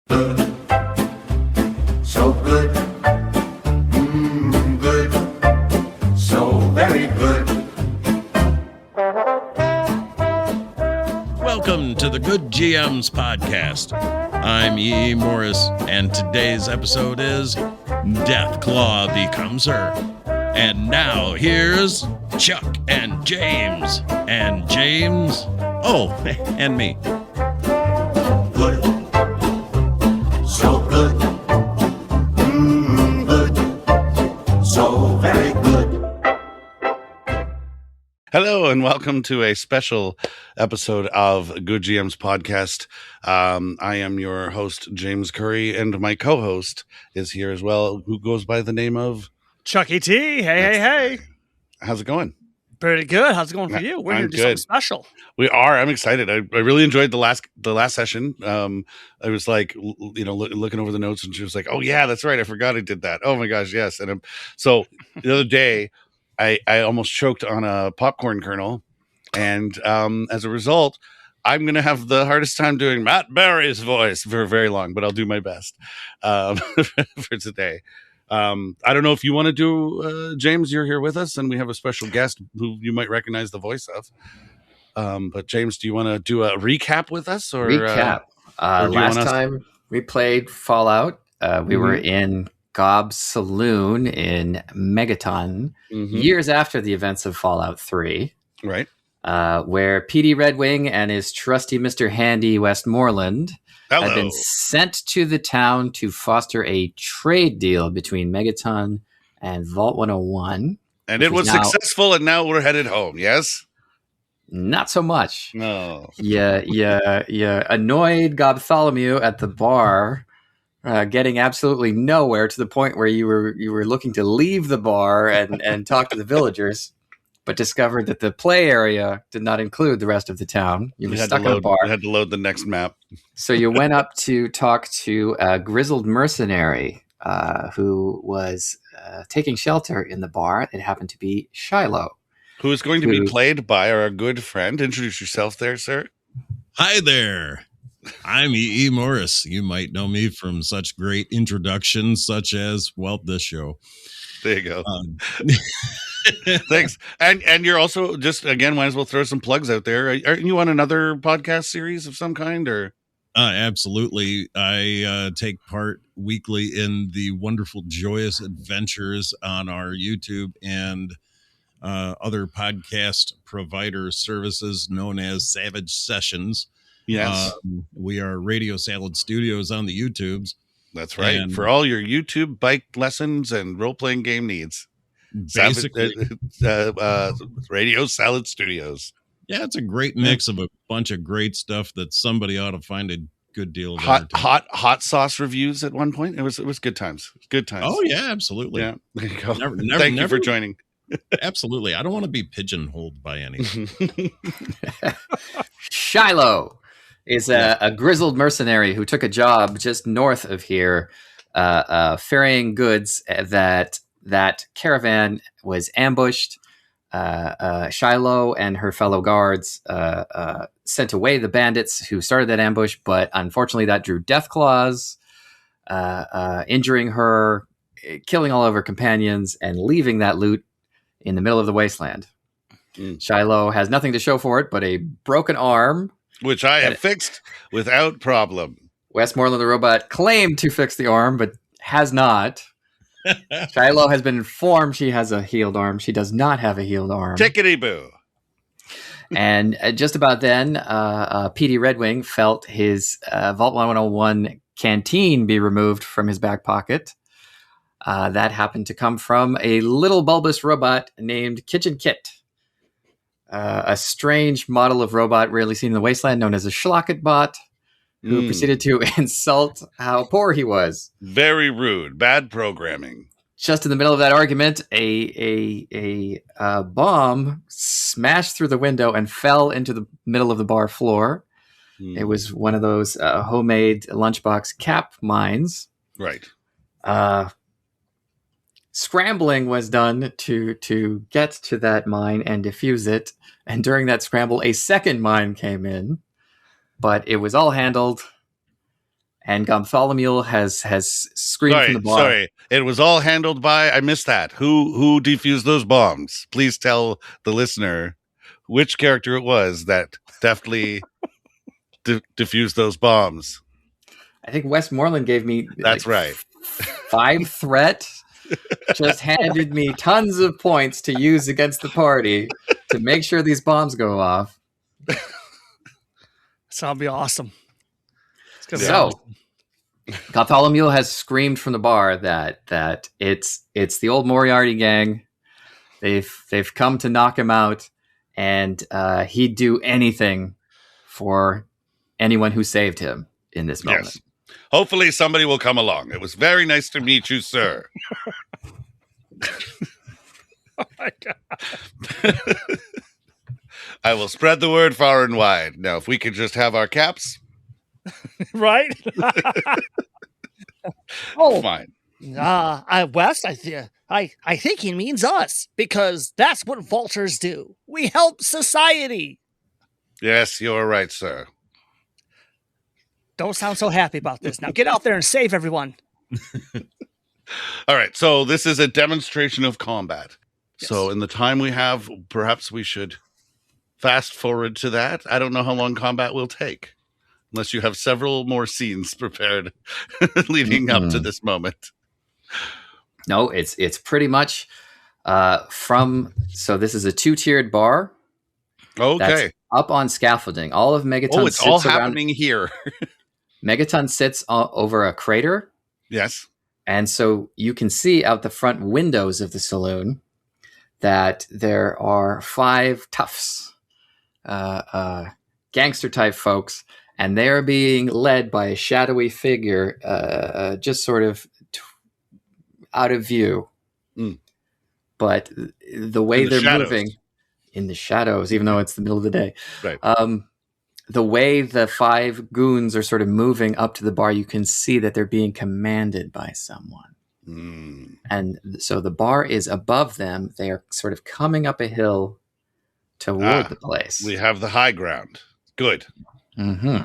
Good. So good. Good. So very good. Welcome to the Good GMs podcast. I'm E. Morris, and today's episode is Deathclaw Becomes Her. And now here's Chuck and James. And James, oh, and me. Good. So good. Good. So very good. Hello and welcome to a special episode of Good GM's podcast. I am your host, James Curry, and my co-host is here as well, who goes by the name of Chuckie Tee. Hey. How's it going? Pretty good. How's it going for you? We're I'm here to do good. something special. We are. I'm excited. I really enjoyed the last session. I was like, looking over the notes, and she was like, "Oh yeah, that's right. I forgot I did that. Oh my gosh, yes." And so the other day, I almost choked on a popcorn kernel, and as a result, I'm going to have the hardest time doing Matt Berry's voice for very long, but I'll do my best for today. I don't know if you want to do, James, you're here with us, and we have a special guest who you might recognize the voice of. But James, do you want to do a recap with us? Or recap. Or Last time we played Fallout, we were in Gob's Saloon in Megaton, years after the events of Fallout 3. Right. Where Petey Redwing and his trusty Mr. Handy Westmoreland had been sent to the town to foster a trade deal between Megaton and Vault 101. And it was successful, and now we're headed home, yes? Not so much. No. Yeah. Annoyed Gobtholomew at the bar, getting absolutely nowhere, to the point where you were looking to leave the bar and talk to the villagers, but discovered that the play area did not include the rest of the town. You were stuck in the bar. You had to load the next map. So you went up to talk to a grizzled mercenary who was taking shelter in the bar. It happened to be Shiloh. Who is going to be played by our good friend. Introduce yourself there, sir. Hi there. I'm E. Morris. You might know me from such great introductions such as, well, this show. There you go. Thanks. And you're also, just again, might as well throw some plugs out there. Are you on another podcast series of some kind, or? Absolutely. I take part weekly in the wonderful, joyous adventures on our YouTube and other podcast provider services known as Savage Sessions. Yes. We are Radio Salad Studios on the YouTubes. That's right. And for all your YouTube bike lessons and role-playing game needs. Basically, Radio Salad Studios. Yeah, it's a great mix of a bunch of great stuff that somebody ought to find a good deal of hot sauce reviews at one point. It was good times. Good times. Oh yeah, absolutely. Yeah. There you go. Thank you for joining. Absolutely. I don't want to be pigeonholed by anything. Shiloh is a grizzled mercenary who took a job just north of here, ferrying goods that caravan was ambushed. Shiloh and her fellow guards sent away the bandits who started that ambush, but unfortunately that drew Deathclaws, injuring her, killing all of her companions, and leaving that loot in the middle of the wasteland. Shiloh has nothing to show for it but a broken arm, which I have fixed without problem. Westmoreland the robot claimed to fix the arm, but has not. Shiloh has been informed she has a healed arm. She does not have a healed arm. Tickety-boo. And just about then, Petey Redwing felt his Vault 101 canteen be removed from his back pocket. That happened to come from a little bulbous robot named Kitchen Kit. A strange model of robot rarely seen in the wasteland known as a Schlocket bot, who proceeded to insult how poor he was. Very rude. Bad programming. Just in the middle of that argument, a bomb smashed through the window and fell into the middle of the bar floor. It was one of those homemade lunchbox cap mines. Right. Scrambling was done to get to that mine and defuse it. And during that scramble, a second mine came in. But it was all handled. and Bartholomew has screamed from the bar. Sorry, it was all handled by. I missed that. Who defused those bombs? Please tell the listener which character it was that deftly diffused those bombs. I think Westmoreland gave me. That's right. 5 threat. Just handed me tons of points to use against the party to make sure these bombs go off. So that'll be awesome. It's gonna be So, awesome. Bartholomew has screamed from the bar that it's the old Moriarty gang. They've come to knock him out, and he'd do anything for anyone who saved him in this moment. Yes. Hopefully somebody will come along. It was very nice to meet you, sir. Oh my God. I will spread the word far and wide. Now, if we could just have our caps, Right? fine. West, I think he means us, because that's what vaulters do. We help society. Yes, you're right, sir. Don't sound so happy about this. Now get out there and save everyone. All right, so this is a demonstration of combat. Yes. So in the time we have, perhaps we should fast forward to that. I don't know how long combat will take, unless you have several more scenes prepared leading up to this moment. No, it's pretty much so this is a 2-tiered bar. Okay. That's up on scaffolding. All of Megaton It's sits all around. happening here. Megaton sits over a crater, Yes. and so you can see out the front windows of the saloon that there are 5 toughs, gangster type folks, and they're being led by a shadowy figure, just sort of out of view. Mm. But the way In the they're shadows. moving in the shadows, even though it's the middle of the day, Right. the way the 5 goons are sort of moving up to the bar, you can see that they're being commanded by someone. Mm. And so the bar is above them. They are sort of coming up a hill toward the place. We have the high ground. Good. Mm-hmm.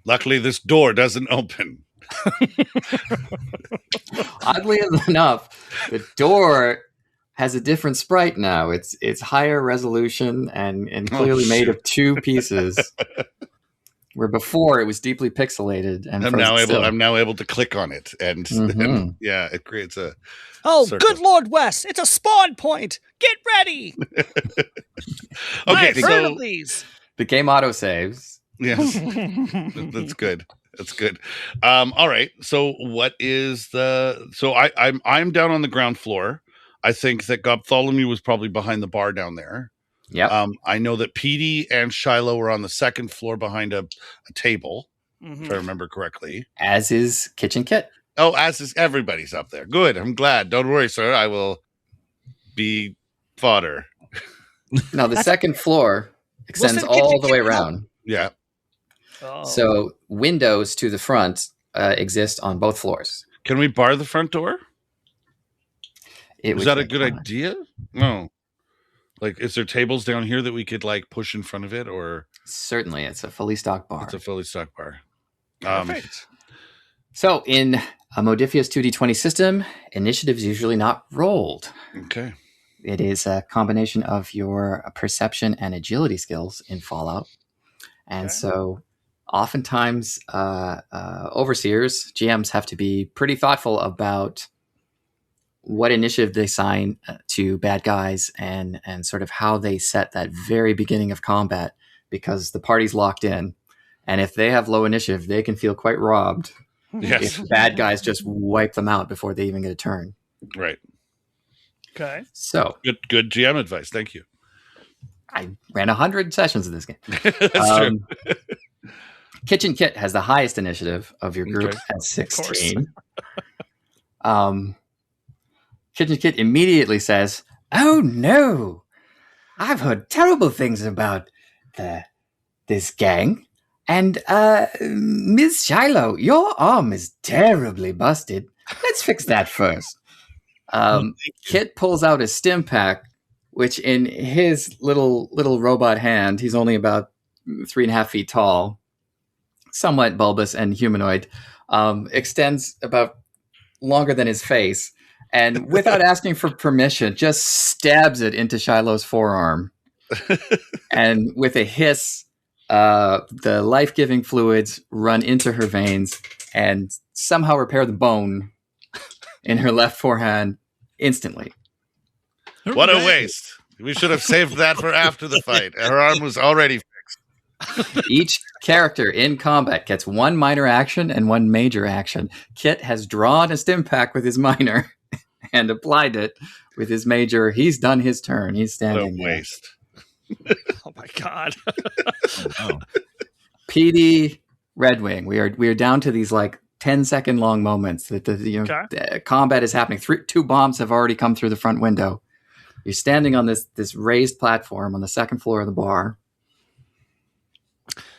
Luckily, this door doesn't open. Oddly enough, the door has a different sprite now. It's higher resolution and clearly made of 2 pieces. Where before it was deeply pixelated and I'm now able to click on it, and Mhm. yeah, it creates a. Oh, Circle. good Lord, West! It's a spawn point. Get ready. Okay, I've heard so of these. The game auto saves. yes, that's good. That's good. All right. So what is the? So I'm down on the ground floor. I think that Bartholomew was probably behind the bar down there. Yep. I know that Petey and Shiloh were on the second floor behind a table, if I remember correctly. As is Kitchen Kit. Oh, as is everybody's up there. Good. I'm glad. Don't worry, sir. I will be fodder. No, the second floor extends Listen, all Kitchen the way Kit, around. Yeah. Oh. So windows to the front exist on both floors. Can we bar the front door? It Is would that a take good time. idea? No. Like, is there tables down here that we could like push in front of it, or Certainly, it's a fully stocked bar. it's a fully stocked bar? Perfect. So in a Modiphius 2d20 system, initiative is usually not rolled. Okay. It is a combination of your perception and agility skills in Fallout. And Okay. so oftentimes overseers, GMs have to be pretty thoughtful about what initiative they assign to bad guys and sort of how they set that very beginning of combat, because the party's locked in. And if they have low initiative, they can feel quite robbed Yes. if bad guys just wipe them out before they even get a turn. Right. Okay. So Good GM advice. Thank you. I ran 100 sessions of this game. That's true. Kitchen Kit has the highest initiative of your group Okay. at 16. Kitchen Kit immediately says, "Oh no, I've heard terrible things about this gang. And Ms. Shiloh, your arm is terribly busted. Let's fix that first." Kit pulls out a stim pack, which in his little robot hand, he's only about 3.5 feet tall, somewhat bulbous and humanoid, extends about longer than his face, and without asking for permission, just stabs it into Shiloh's forearm. And with a hiss, the life-giving fluids run into her veins and somehow repair the bone in her left forehand instantly. What a waste. We should have saved that for after the fight. Her arm was already fixed. Each character in combat gets one minor action and one major action. Kit has drawn a stim pack with his minor and applied it with his major. He's done his turn. He's What a standing there. waste. Oh my god. Oh. Petey Redwing. We are down to these like 10-second long moments that the combat is happening. Two bombs have already come through the front window. You're standing on this raised platform on the second floor of the bar.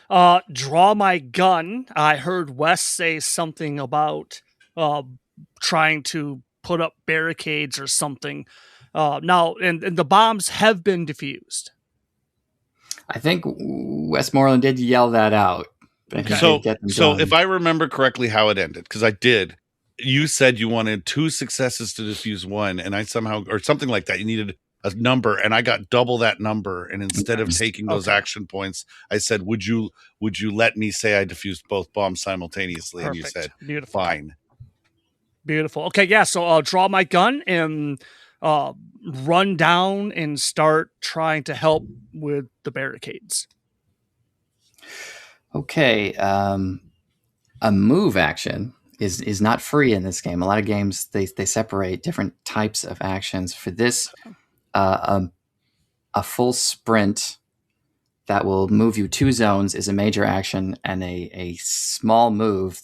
Draw my gun. I heard Wes say something about trying to put up barricades or something. Now, and the bombs have been defused. I think Westmoreland did yell that out. But he did get them done. If I remember correctly how it ended, because I did, you said you wanted 2 successes to defuse one, and I somehow, or something like that, you needed a number, and I got double that number. And instead of taking those action points, I said, would you let me say I defused both bombs simultaneously? Perfect. And you said, beautiful. Fine. Beautiful. Okay, yeah, so I'll draw my gun and run down and start trying to help with the barricades. Okay, a move action is not free in this game. A lot of games, they separate different types of actions. For this, a full sprint that will move you 2 zones is a major action, and a small move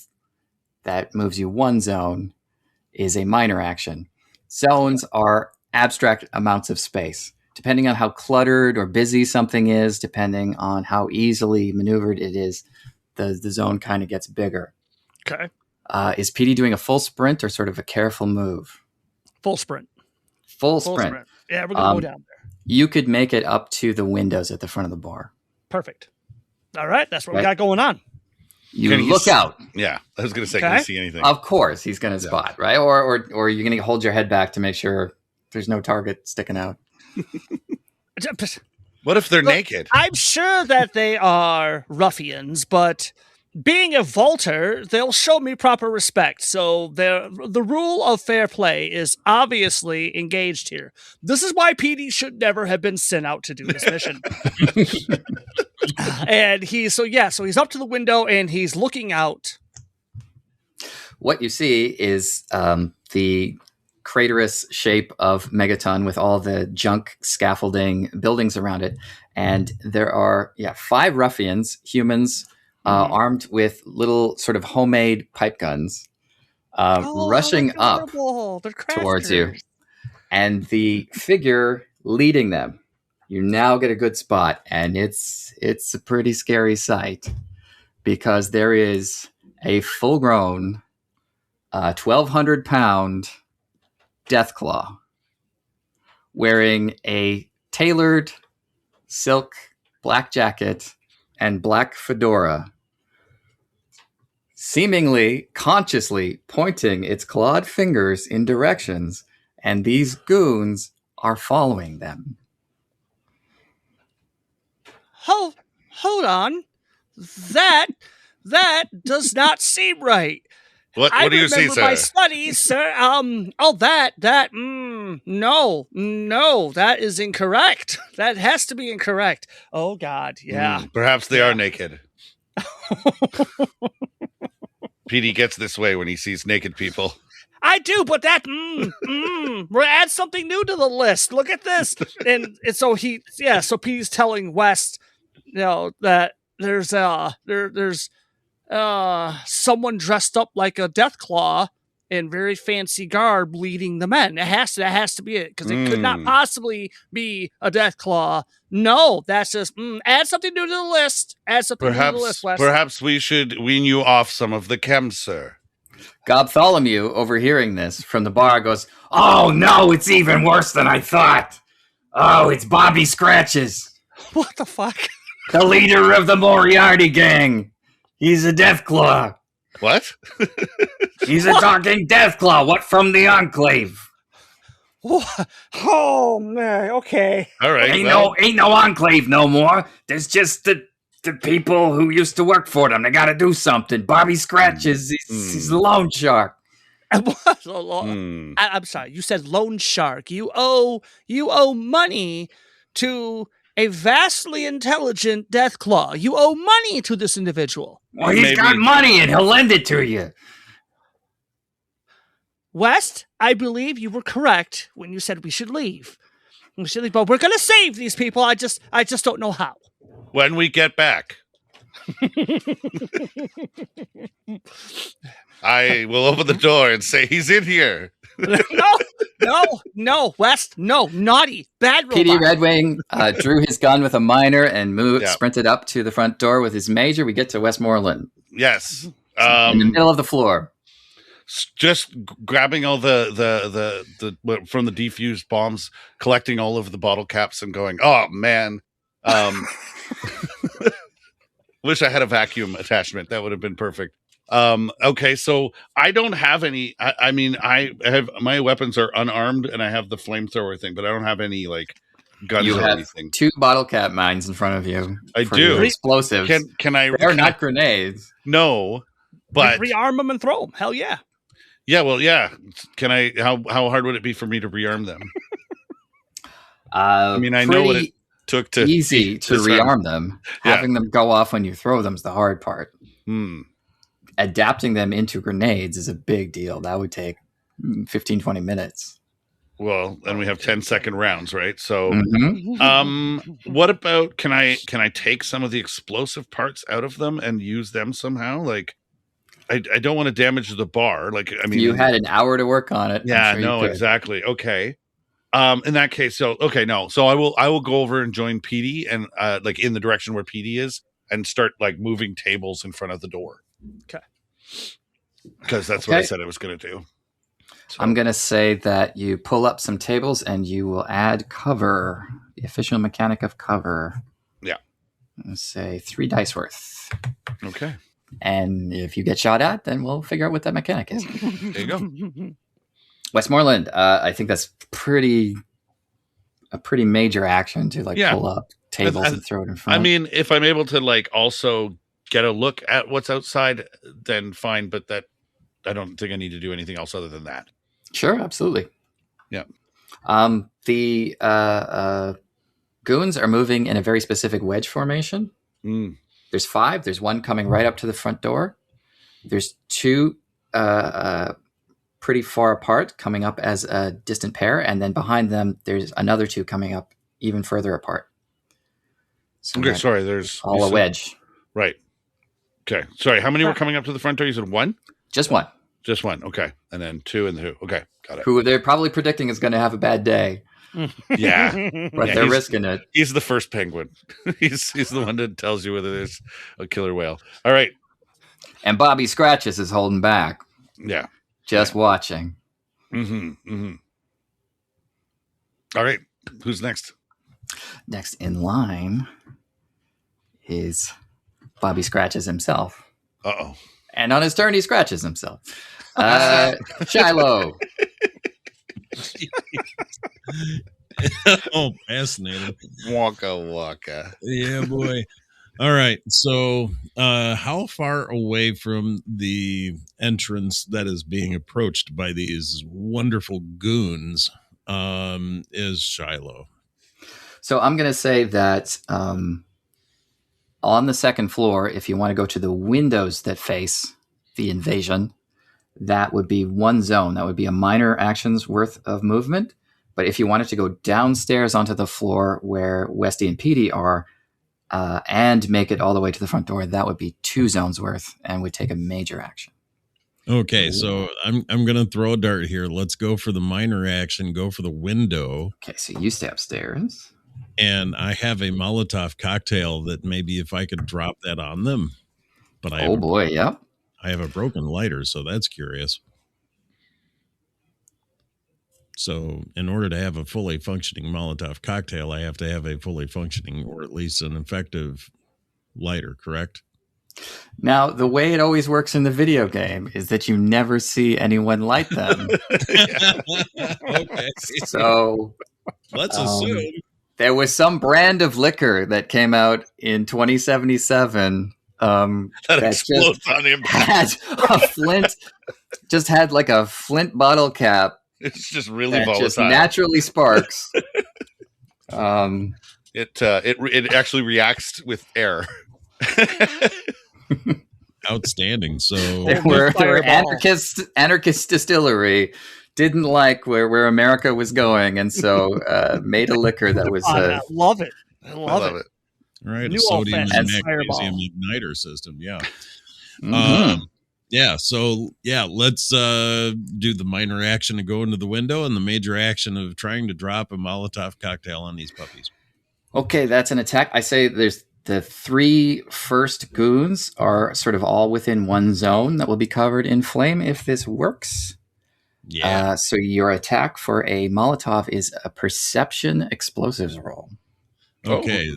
that moves you 1 zone is a minor action. Zones are abstract amounts of space. Depending on how cluttered or busy something is, depending on how easily maneuvered it is, the zone kind of gets bigger. Okay. Is PD doing a full sprint or sort of a careful move? Full sprint. Full sprint. Yeah, we're going to go down there. You could make it up to the windows at the front of the bar. Perfect. All right, that's what we got going on. You Can he look out. Yeah, I was going to say, can you see anything? Of course, he's going to spot, right? Or you're going to hold your head back to make sure there's no target sticking out. What if they're naked? I'm sure that they are ruffians, but being a vaulter, they'll show me proper respect. So the rule of fair play is obviously engaged here. This is why PD should never have been sent out to do this mission. And he's up to the window and he's looking out. What you see is the craterous shape of Megaton with all the junk scaffolding buildings around it. And there are 5 ruffians, humans, armed with little sort of homemade pipe guns, rushing up towards you. And the figure leading them, you now get a good spot. And it's a pretty scary sight because there is a full-grown 1,200-pound Deathclaw wearing a tailored silk black jacket and black fedora, seemingly consciously pointing its clawed fingers in directions, and these goons are following them. Hold on. That does not seem right. What do you see, sir? My studies, sir. No, that is incorrect. That has to be incorrect. Oh God, yeah. Perhaps they are naked. PD gets this way when he sees naked people. I do, but that we'll add something new to the list. Look at this, and so Pete's telling West, that there's someone dressed up like a Deathclaw in very fancy garb leading the men. That has to be it, because it could not possibly be a Deathclaw. No, that's just add something new to the list. Add something new to the list, Wes. Perhaps we should wean you off some of the chems, sir. Gobtholomew, overhearing this from the bar, goes, "Oh no, it's even worse than I thought. Oh, it's Bobby Scratches. What the fuck? The leader of the Moriarty gang. He's a Deathclaw. What? He's a talking Deathclaw. What from the Enclave? Oh man, okay. All right. Ain't no Enclave no more. There's just the people who used to work for them. They got to do something. Bobby Scratches, he's a loan shark. I'm Hmm. sorry. You said loan shark. You owe money to a vastly intelligent Deathclaw. You owe money to this individual. Well, he's got money and he'll lend it to you. West, I believe you were correct when you said we should leave. But we're gonna save these people. I just don't know how. When we get back, I will open the door and say, he's in here. No, West, no, naughty, bad robot. Petey Redwing drew his gun with a minor and sprinted up to the front door with his major. We get to Westmoreland. Yes. In the middle of the floor. Just grabbing all the from the defused bombs, collecting all of the bottle caps and going, oh man. Wish I had a vacuum attachment. That would have been perfect. Okay, so I don't have any. I mean, I have my weapons are unarmed, and I have the flamethrower thing, but I don't have any like guns You or have anything. 2 bottle cap mines in front of you. I for do. your explosives. Can I? They're not grenades. No, but rearm them and throw them. Hell yeah. Yeah, well, yeah. Can I? How hard would it be for me to rearm them? I mean, I know what it took to easy to rearm them. Yeah. Having them go off when you throw them is the hard part. Hmm. Adapting them into grenades is a big deal. That would take 15, 20 minutes. Well, and we have 10-second rounds, right? So, Mm-hmm. what about can I take some of the explosive parts out of them and use them somehow? Like, I don't want to damage the bar. Like, I mean, you had an hour to work on it. Yeah, I'm sure no, exactly. Okay. In that case, so I will go over and join Petey and like in the direction where Petey is and start like moving tables in front of the door. Okay. Because that's what I said I was going to do. So. I'm going to say that you pull up some tables and you will add cover, the official mechanic of cover. Yeah. Let's say 3 dice worth. Okay. And if you get shot at, then we'll figure out what that mechanic is. There you go. Westmoreland, I think that's a pretty major action to pull up tables and throw it in front. I mean, if I'm able to like also get a look at what's outside, then fine. But that I don't think I need to do anything else other than that. Sure, absolutely. Yeah. The goons are moving in a very specific wedge formation. Mm. There's 5. There's 1 coming right up to the front door. There's 2 pretty far apart coming up as a distant pair. And then behind them, there's another 2 coming up even further apart. So Okay, sorry. There's all a wedge. Right. Okay. Sorry. How many were coming up to the front door? You said 1? Just 1. Just 1. Okay. And then 2 and 2. Okay. Got it. Who they're probably predicting is going to have a bad day. Yeah. But they're risking it. He's the first penguin. he's the one that tells you whether there's a killer whale. All right. And Bobby Scratches is holding back. Yeah. Just watching. Mm-hmm. Mm-hmm. All right. Who's next? Next in line is Bobby Scratches himself. Uh-oh. And on his turn, he scratches himself. Shiloh. Oh, fascinating. Waka. Yeah, boy. All right. So, how far away from the entrance that is being approached by these wonderful goons is Shiloh? So I'm going to say that on the second floor, if you want to go to the windows that face the invasion, that would be 1 zone. That would be a minor action's worth of movement. But if you wanted to go downstairs onto the floor where Westy and Petey are and make it all the way to the front door, that would be 2 zones worth and would take a major action. Okay, so I'm going to throw a dart here. Let's go for the minor action. Go for the window. Okay, so you stay upstairs. And I have a Molotov cocktail that maybe if I could drop that on them. But I yep. I have a broken lighter, so that's curious. So in order to have a fully functioning Molotov cocktail, I have to have a fully functioning or at least an effective lighter, correct? Now, the way it always works in the video game is that you never see anyone light them. Okay. So Let's assume. there was some brand of liquor that came out in 2077 that explodes on him. had a flint, just had like a flint bottle cap It's just really that volatile. just naturally sparks. It actually reacts with air. Outstanding. So There were Fireball. anarchist distillery didn't like where America was going, and so made a liquor that was I love it. I I love, love it. it. right, New a sodium and old-fashioned magnesium Fireball. igniter system. Yeah. Mhm. Yeah. So let's do the minor action to go into the window and the major action of trying to drop a Molotov cocktail on these puppies. Okay, that's an attack. I say there's the 3 first goons are sort of all within one zone that will be covered in flame if this works. Yeah. So your attack for a Molotov is a perception explosives roll. Okay.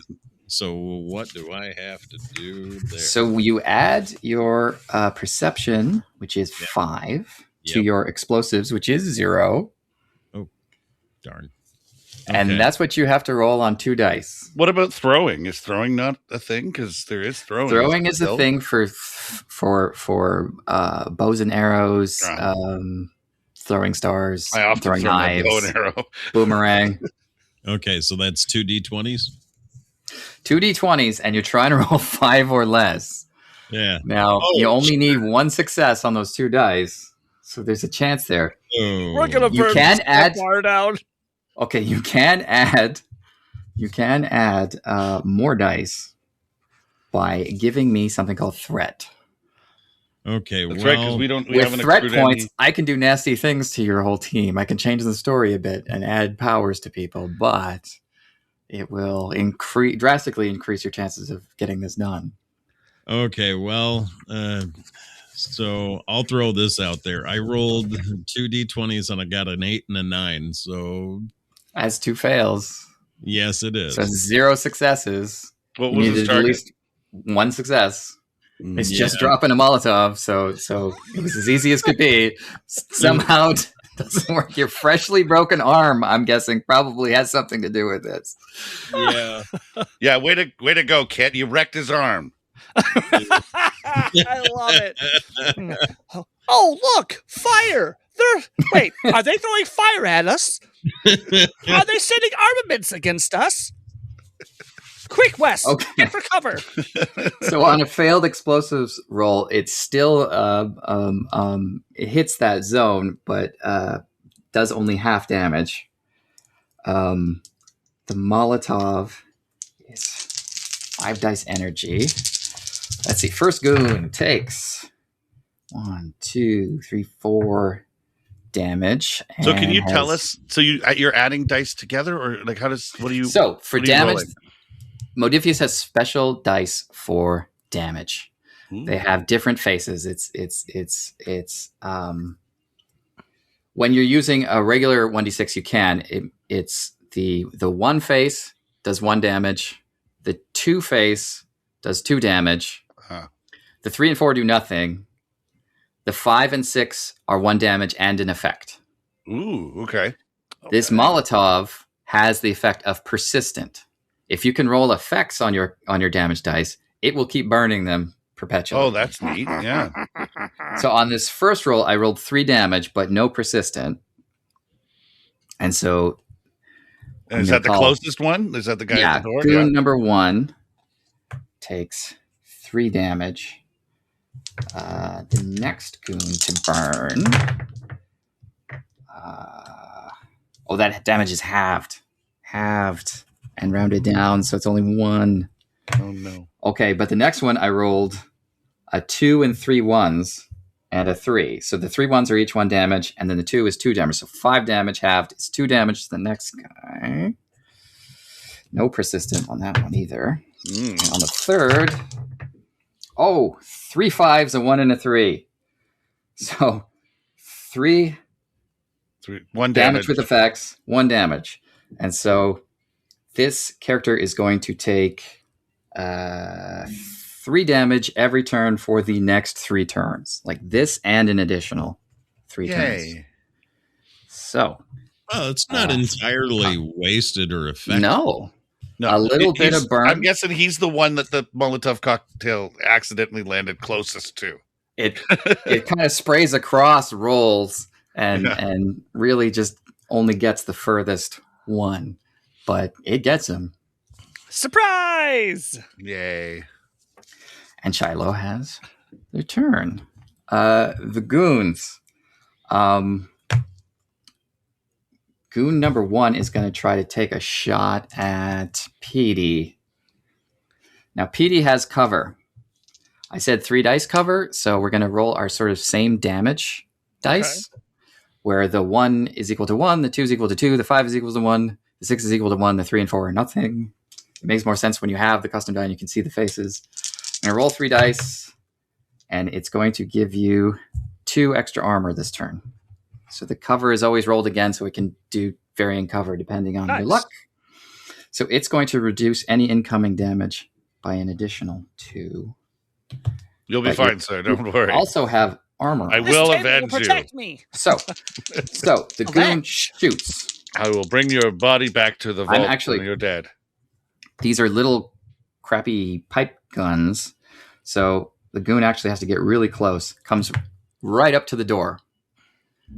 So what do I have to do there? So you add your perception, which is 5, to Yep. your explosives, which is 0. Darn. And Okay. that's what you have to roll on 2 dice. What about throwing? Is throwing not a thing? Because there is throwing. Throwing is a still. thing for bows and arrows, throwing stars, I often throwing throw my knives, bow and arrow. boomerang. Okay, so that's 2d20s. 2d20s, and you're trying to roll 5 or less. Yeah. Now, Oh, you only need 1 success on those 2 dice. So there's a chance there. Oh. We're gonna You burn can this add- bar down. Okay, you can add more dice by giving me something called threat. Okay, That's right, because well, we With haven't threat accrued points, any- I can do nasty things to your whole team. I can change the story a bit and add powers to people, but it will drastically increase your chances of getting this done. okay, well, so I'll throw this out there. I rolled 2d20s and I got an 8 and a 9. So As 2 fails, yes, it is. so 0 successes. What You was needed the at target? least 1 success. It's Yeah. just dropping a Molotov, so it was as easy as could be. Somehow it doesn't work. Your freshly broken arm, I'm guessing, probably has something to do with this. Yeah. Yeah, way to go, Kit. You wrecked his arm. I love it. Oh, look, fire! Are they throwing fire at us? Are they sending armaments against us? Quick, Wes, Okay. get for cover. So on a failed explosives roll, it's still it hits that zone, but does only half damage. The Molotov is 5 dice energy. Let's see. First goon takes 1, 2, 3, 4 damage. So can and you tell has- us? So you're adding dice together, or like how does? What do you? So for what are you damage, rolling? Modiphius has special dice for damage. Ooh. They have different faces. It's when you're using a regular 1d6, you can. It's the 1 face does 1 damage. The 2 face does 2 damage. Huh. The 3 and 4 do nothing. The 5 and 6 are 1 damage and an effect. Ooh, okay. This Molotov has the effect of persistent. If you can roll effects on your damage dice, it will keep burning them perpetually. Oh, that's neat. Yeah. So on this first roll, I rolled 3 damage, but no persistent. And so, And is that the closest one? Is that the guy yeah, at the door? goon number 1 takes 3 damage. The next goon to burn. That damage is halved. And rounded down, so it's only 1. Oh no. Okay, but the next one I rolled a 2 and 3 ones and a 3. So the 3 ones are each 1 damage, and then the 2 is 2 damage. So 5 damage halved is 2 damage to the next guy. No persistent on that one either. Mm. On the third, 3 5s, a 1 and a 3. So 3 1 damage with effects, 1 damage. And so this character is going to take 3 damage every turn for the next 3 turns. Like this and an additional 3 turns. Yay. So. Oh, it's not entirely wasted or effective. No. No, A little bit he's- of burn. I'm guessing he's the one that the Molotov cocktail accidentally landed closest to. It kind of sprays across rolls and really just only gets the furthest one. But it gets him. Surprise! Yay. And Shiloh has their turn. The goons. Goon number 1 is going to try to take a shot at Petey. Now, Petey has cover. I said 3 dice cover, so we're going to roll our sort of same damage dice, where the 1 is equal to 1, the 2 is equal to 2, the 5 is equal to 1, the 6 is equal to 1, the 3 and 4 are nothing. It makes more sense when you have the custom die and you can see the faces. I'm going to roll 3 dice, and it's going to give you 2 extra armor this turn. So the cover is always rolled again, so it can do varying cover depending on your luck. So it's going to reduce any incoming damage by an additional 2. You'll be fine, sir. Don't worry. Also have armor. I This will table avenge you. protect me. So the goon Avenge. shoots. I will bring your body back to the vault actually- when you're dead. These are little crappy pipe guns. So the goon actually has to get really close. Comes right up to the door.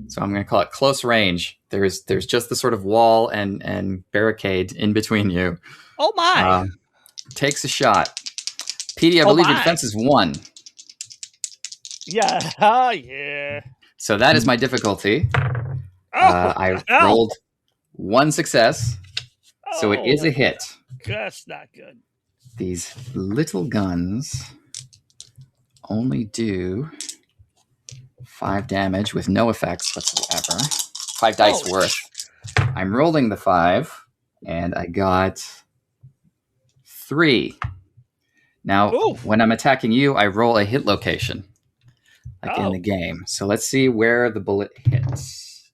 So I'm going to call it close range. There's just the sort of wall and barricade in between you. Oh my! Takes a shot. Petey, I Oh believe your my. defense is 1. Yeah. Oh yeah. So that is my difficulty. I rolled 1 success. So it is a hit. That's not good. These little guns only do 5 damage with no effects whatsoever. 5 dice Holy worth. I'm rolling the 5, and I got 3. Now, Ooh. when I'm attacking you, I roll a hit location, like in Oh. the game. So let's see where the bullet hits.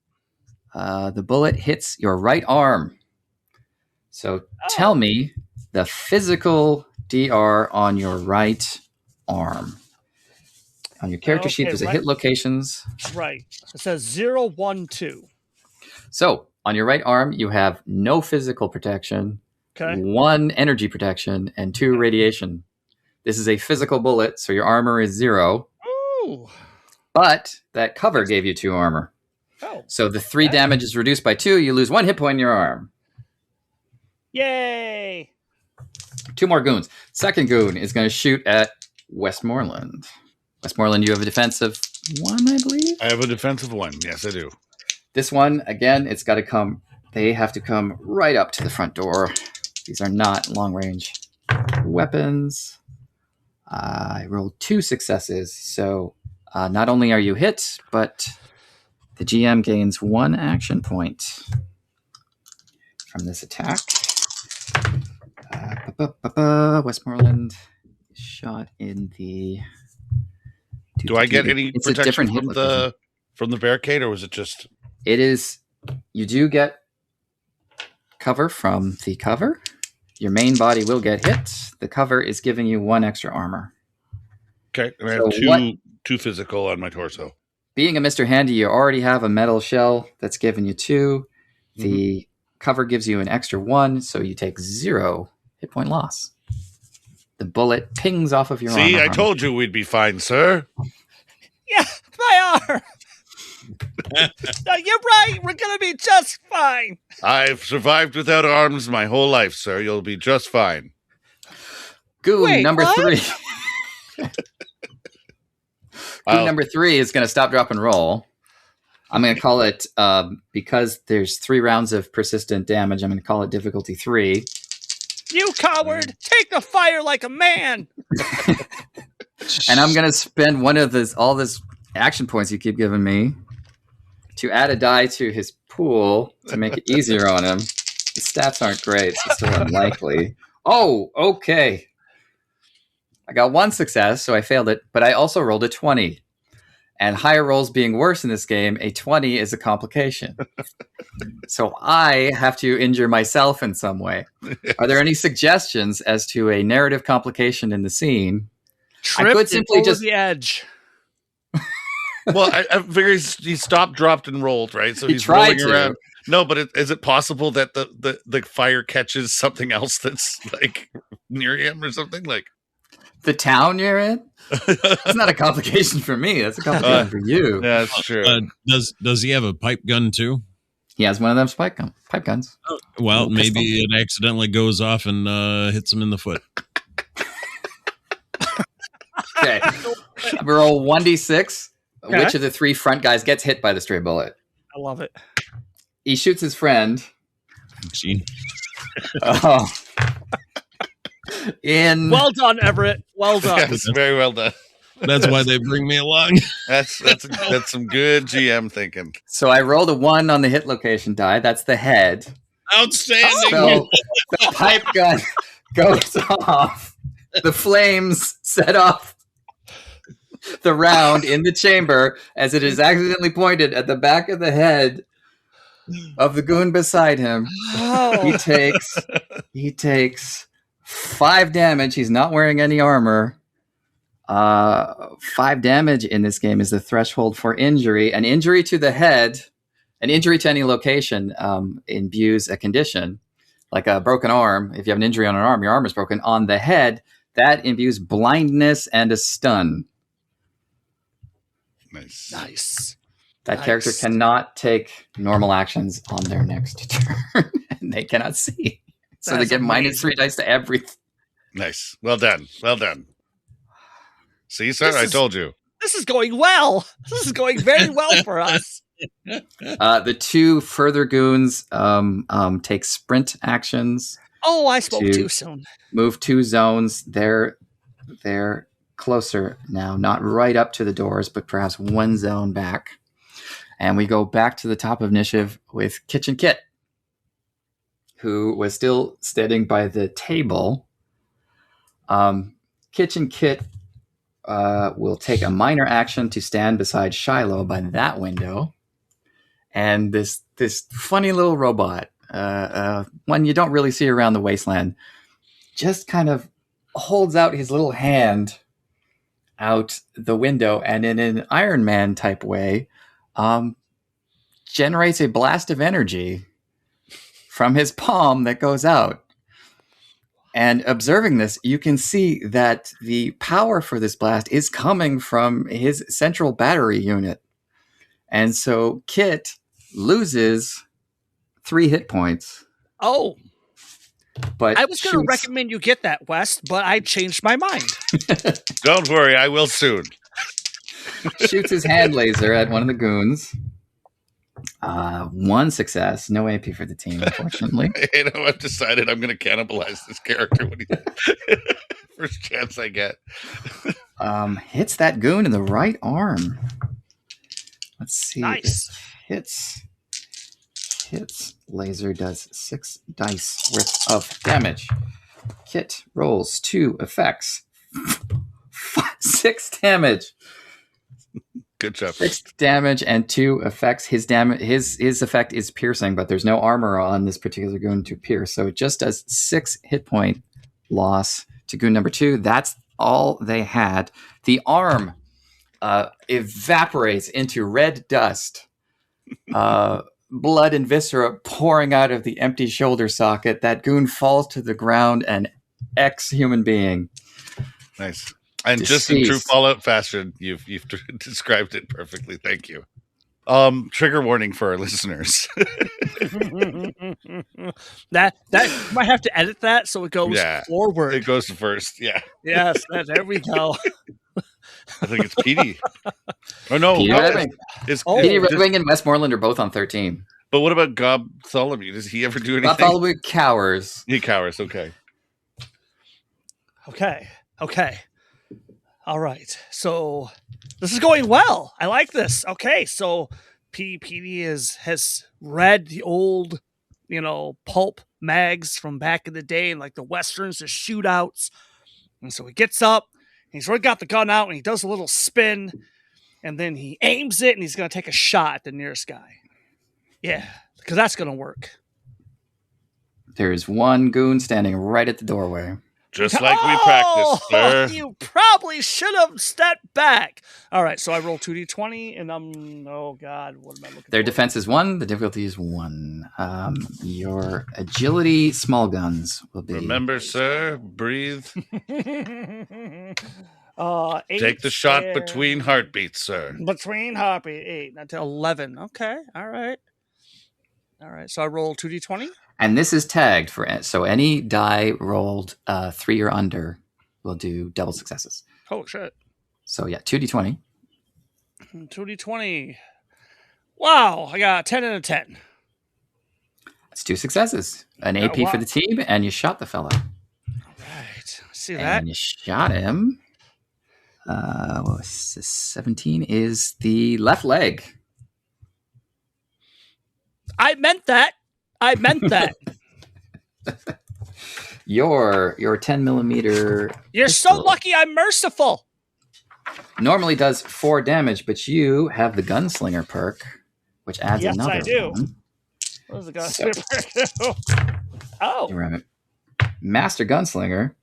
The bullet hits your right arm. So tell me the physical DR on your right arm. On your character sheet, Okay, there's a right. hit locations. Right. It says 012. So on your right arm, you have no physical protection, Okay. 1 energy protection, and 2 radiation. This is a physical bullet, so your armor is 0. Ooh. But that cover gave you 2 armor. Oh. So the 3 damage is reduced by 2. You lose 1 hit point in your arm. Yay. 2 more goons. Second goon is going to shoot at Westmoreland. Westmoreland, you have a defense of 1, I believe. I have a defensive 1. Yes, I do. This one, again, it's got to come. They have to come right up to the front door. These are not long range weapons. I rolled 2 successes. So not only are you hit, but the GM gains 1 action point from this attack. Westmoreland is shot in the. Do I get any It's a protection different hit from location. the barricade, or was it just? It is. You do get cover from the cover. Your main body will get hit. The cover is giving you 1 extra armor. Okay, and I So have two what- two physical on my torso. Being a Mr. Handy, you already have a metal shell that's giving you 2. The cover gives you an extra 1, so you take 0 hit point loss. The bullet pings off of your armor. See, I told you we'd be fine, sir. Yeah, my arm. No, you're right. We're gonna be just fine. I've survived without arms my whole life, sir. You'll be just fine. Goon Wait, number what? 3. Goon number 3 is going to stop, drop, and roll. I'm going to call it, because there's 3 rounds of persistent damage, I'm going to call it difficulty 3. You coward! Take the fire like a man. And I'm going to spend one of all this action points you keep giving me to add a die to his pool to make it easier on him. His stats aren't great, so it's still unlikely. Oh, okay. I got 1 success, so I failed it, but I also rolled a 20. And higher rolls being worse in this game, a 20 is a complication. So I have to injure myself in some way. Are there any suggestions as to a narrative complication in the scene Tripped could simply over just the edge. Well, I figure he stopped, dropped, and rolled, right? So He he's tried rolling to. around. No, but is it possible that the fire catches something else that's like near him or something? Like the town you're in. It's not a complication for me. That's a complication for you. Yeah, that's true. Does he have a pipe gun too? He has one of them pipe guns. Well, Little maybe pistol. it accidentally goes off and hits him in the foot. Okay. Roll 1d6. Okay. Which of the 3 front guys gets hit by the stray bullet? I love it. He shoots his friend. Gee. Oh. Well done, Everett. Well done. Yes, very well done. That's why they bring me along. That's some good GM thinking. So I rolled a 1 on the hit location die. That's the head. Outstanding. So the pipe gun goes off. The flames set off the round in the chamber as it is accidentally pointed at the back of the head of the goon beside him. Oh. He takes 5 damage. He's not wearing any armor. 5 damage in this game is the threshold for injury. An injury to the head, an injury to any location imbues a condition, like a broken arm. If you have an injury on an arm, your arm is broken. On the head, that imbues blindness and a stun. Nice. That Nice. character cannot take normal actions on their next turn, and they cannot see. So That's they get amazing. -3 dice to everything. Nice. Well done. Well done. See, sir, This I is- told you. This is going well. This is going very well for us. The 2 further goons take sprint actions, Oh, I spoke 2. too soon. move 2 zones. They're closer now, not right up to the doors, but perhaps 1 zone back. And we go back to the top of initiative with Kitchen Kit, who was still standing by the table. Kitchen Kit will take a minor action to stand beside Shiloh by that window. And this funny little robot, one you don't really see around the wasteland, just kind of holds out his little hand out the window and in an Iron Man type way generates a blast of energy from his palm that goes out. And observing this, you can see that the power for this blast is coming from his central battery unit. And so Kit loses 3 hit points. Oh, But I was going to shoots- recommend you get that, West, but I changed my mind. Don't worry, I will soon. shoots his hand laser at one of the goons. 1 success. No AP for the team, unfortunately. I've decided I'm going to cannibalize this character when he first chance I get. Hits that goon in the right arm. Let's see. Nice. Hits. Laser does 6 dice worth of damage. Kit rolls 2 effects. 6 damage. Good job. 6 damage and 2 effects. His effect is piercing, but there's no armor on this particular goon to pierce, so it just does 6 hit point loss to goon number 2. That's all they had. The arm evaporates into red dust. Blood and viscera pouring out of the empty shoulder socket. That goon falls to the ground, an ex-human being. Nice. And just in true Deceased. Fallout fashion, you've described it perfectly. Thank you. Trigger warning for our listeners. that might have to edit that so it goes Yeah. forward. It goes to first. Yeah. Yes, there we go. I think it's Petey. Oh, no. Petey Redwing. It's, Oh. Petey it's- Redwing and Westmoreland are both on 13. But what about Bartholomew? Does he ever do anything? Bartholomew cowers. He cowers. Okay. Okay. All right. So this is going well. I like this. Okay. So Petey has read the old, pulp mags from back in the day, and like the westerns, the shootouts. And so he gets up, and he's already got the gun out, and he does a little spin, and then he aims it, and he's going to take a shot at the nearest guy. Yeah, because that's going to work. There's one goon standing right at the doorway. Just like we practiced, sir. You probably should have stepped back. All right, so I roll 2d20, and oh god, what am I looking Their for? defense is 1. The difficulty is 1. Your agility small guns will be. Remember, sir, breathe. 8 Take the shot there. between heartbeats, sir. Between heartbeat 8 not to 11. Okay, all right. So I roll 2d20. And this is tagged so any die rolled 3 or under will do double successes. Oh shit. So yeah, 2d20. 2d20. Wow, I got a 10 and a 10. That's 2 successes. An AP wow. for the team, and you shot the fellow. All right, see that? And you shot him. 17 is the left leg. I meant that. Your 10 millimeter. You're pistol so lucky I'm merciful. normally does 4 damage, but you have the gunslinger perk, which adds Yes, another I do. one. What was the guy? So- Oh, You're a master gunslinger,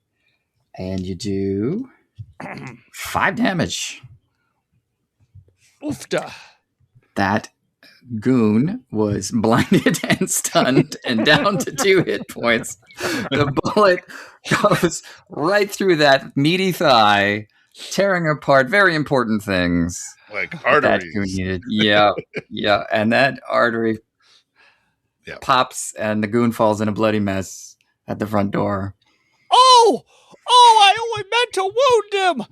and you do 5 damage. oofda. That goon was blinded and stunned and down to 2 hit points. The bullet goes right through that meaty thigh, tearing apart very important things. Like That arteries. goon needed. Yeah, yeah. And that artery Yeah. pops, and the goon falls in a bloody mess at the front door. Oh, I only meant to wound him.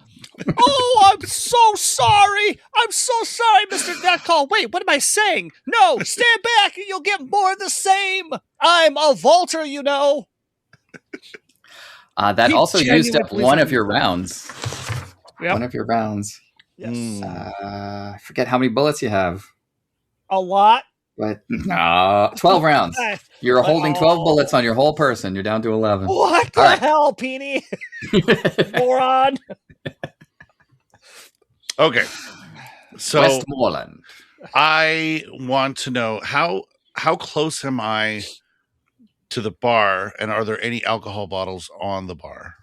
Oh, I'm so sorry. I'm so sorry, Mr. Deathclaw. Wait, what am I saying? No, stand back and you'll get more of the same. I'm a vaulter, you know. That He also used up genuinely one of thought- your rounds. Yep. One of your rounds. Yes. I forget how many bullets you have, A lot. but 12 rounds. You're holding 12 bullets on your whole person. You're down to 11. What the All right. hell, Petey? Moron. Okay. So Westmoreland. I want to know how close am I to the bar, and are there any alcohol bottles on the bar?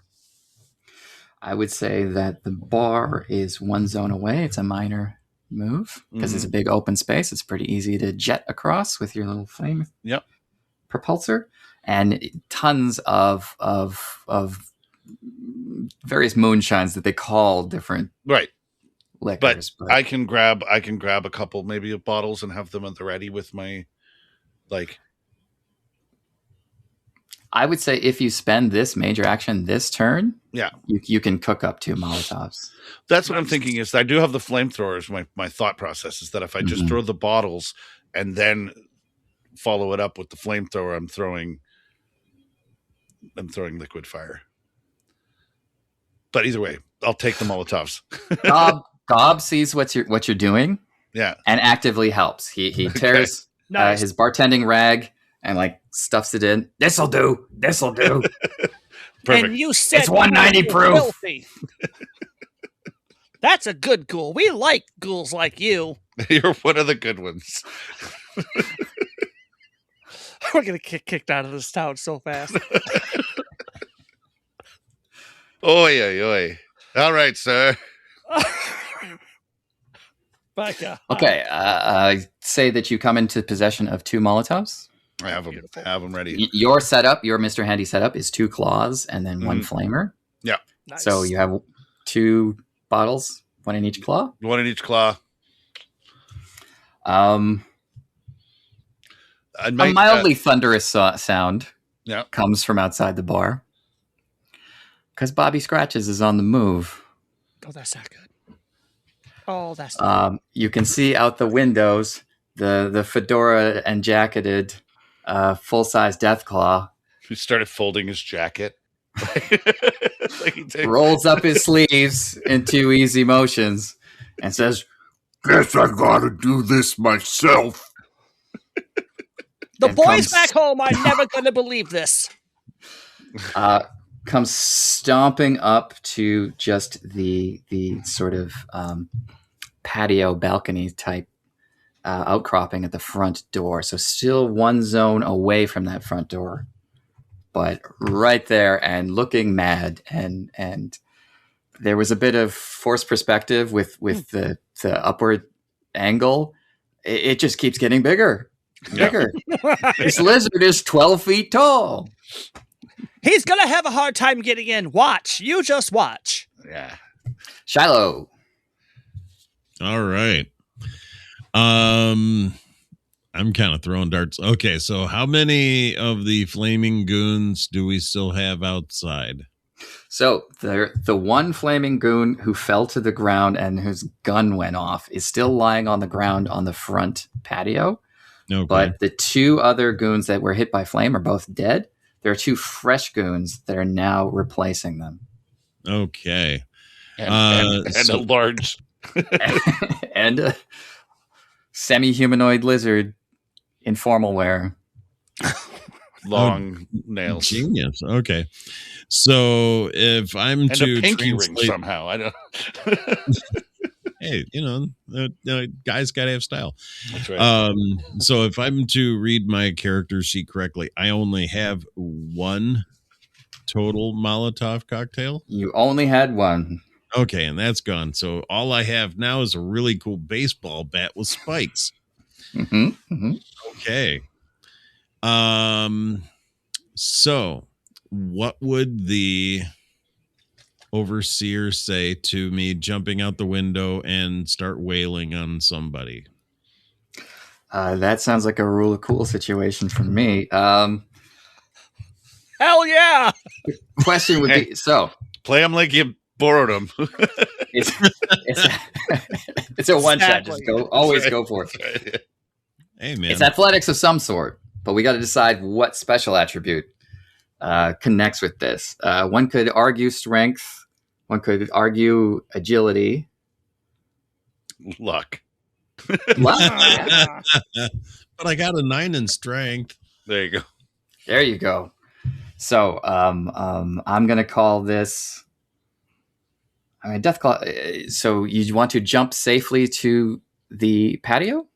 I would say that the bar is 1 zone away. It's a minor move because it's a big open space. It's pretty easy to jet across with your little flame Yep. propulsor, and tons of various moonshines that they call different Right. liquors. But I can grab a couple maybe of bottles and have them at the ready with my I would say if you spend this major action this turn, yeah. you can cook up 2 Molotovs. That's what I'm thinking is I do have the flamethrowers. My thought process is that if I just throw the bottles and then follow it up with the flamethrower, I'm throwing liquid fire. But either way, I'll take the Molotovs. Gob sees what you're doing Yeah. and actively helps. He tears Nice. his bartending rag and stuffs it in. This'll do. Perfect. And you said It's 190 you were proof. filthy. That's a good ghoul. We like ghouls like you. You're one of the good ones. We're gonna get kicked out of this town so fast. Oy, oy, oy. All right, sir. My God. Okay. Say that you come into possession of 2 Molotovs. I have them. Beautiful. Have them ready. Your setup, your Mr. Handy setup, is 2 claws and then 1 flamer. Nice. So you have 2 bottles, 1 in each claw. One in each claw. A mildly thunderous sound Yeah. comes from outside the bar because Bobby Scratches is on the move. Oh, that's not good. Oh, that's not You can see out the windows the fedora and jacketed full-size Deathclaw He started folding his jacket. rolls up his sleeves in 2 easy motions and says, Guess I gotta do this myself. the and boys comes- back home are never gonna believe this. comes stomping up to just the sort of patio balcony type outcropping at the front door. So still 1 zone away from that front door. but right there and looking mad. And there was a bit of forced perspective with the upward angle. It just keeps getting bigger. Bigger. This lizard is 12 feet tall. He's going to have a hard time getting in. Watch. You just watch. Yeah. Shiloh. All right. I'm kind of throwing darts. Okay, so how many of the flaming goons do we still have outside? So the one flaming goon who fell to the ground and whose gun went off is still lying on the ground on the front patio. Okay. But the two other goons that were hit by flame are both dead. There are two fresh goons that are now replacing them. Okay. And so- a large And a semi-humanoid lizard in formal wear. long nails Genius. Okay. So if I'm and to a pinky ring translate, somehow. I don't. hey, guys got to have style. That's right. So if I'm to read my character sheet correctly, I only have one total Molotov cocktail. You only had one. Okay, and that's gone. So all I have now is a really cool baseball bat with spikes. Mm-hmm. Mm-hmm. Okay. So what would the overseer say to me jumping out the window and start wailing on somebody? That sounds like a rule of cool situation for me. Hell yeah! Question would be, so Play them like you borrowed them. it's a one shot. Just always go for it. Hey, man. It's athletics of some sort, but we got to decide what special attribute connects with this. One could argue strength. One could argue agility. Luck. Luck. But I got a 9 in strength. There you go. There you go. So I'm going to call this... I mean, Deathclaw. So you want to jump safely to the patio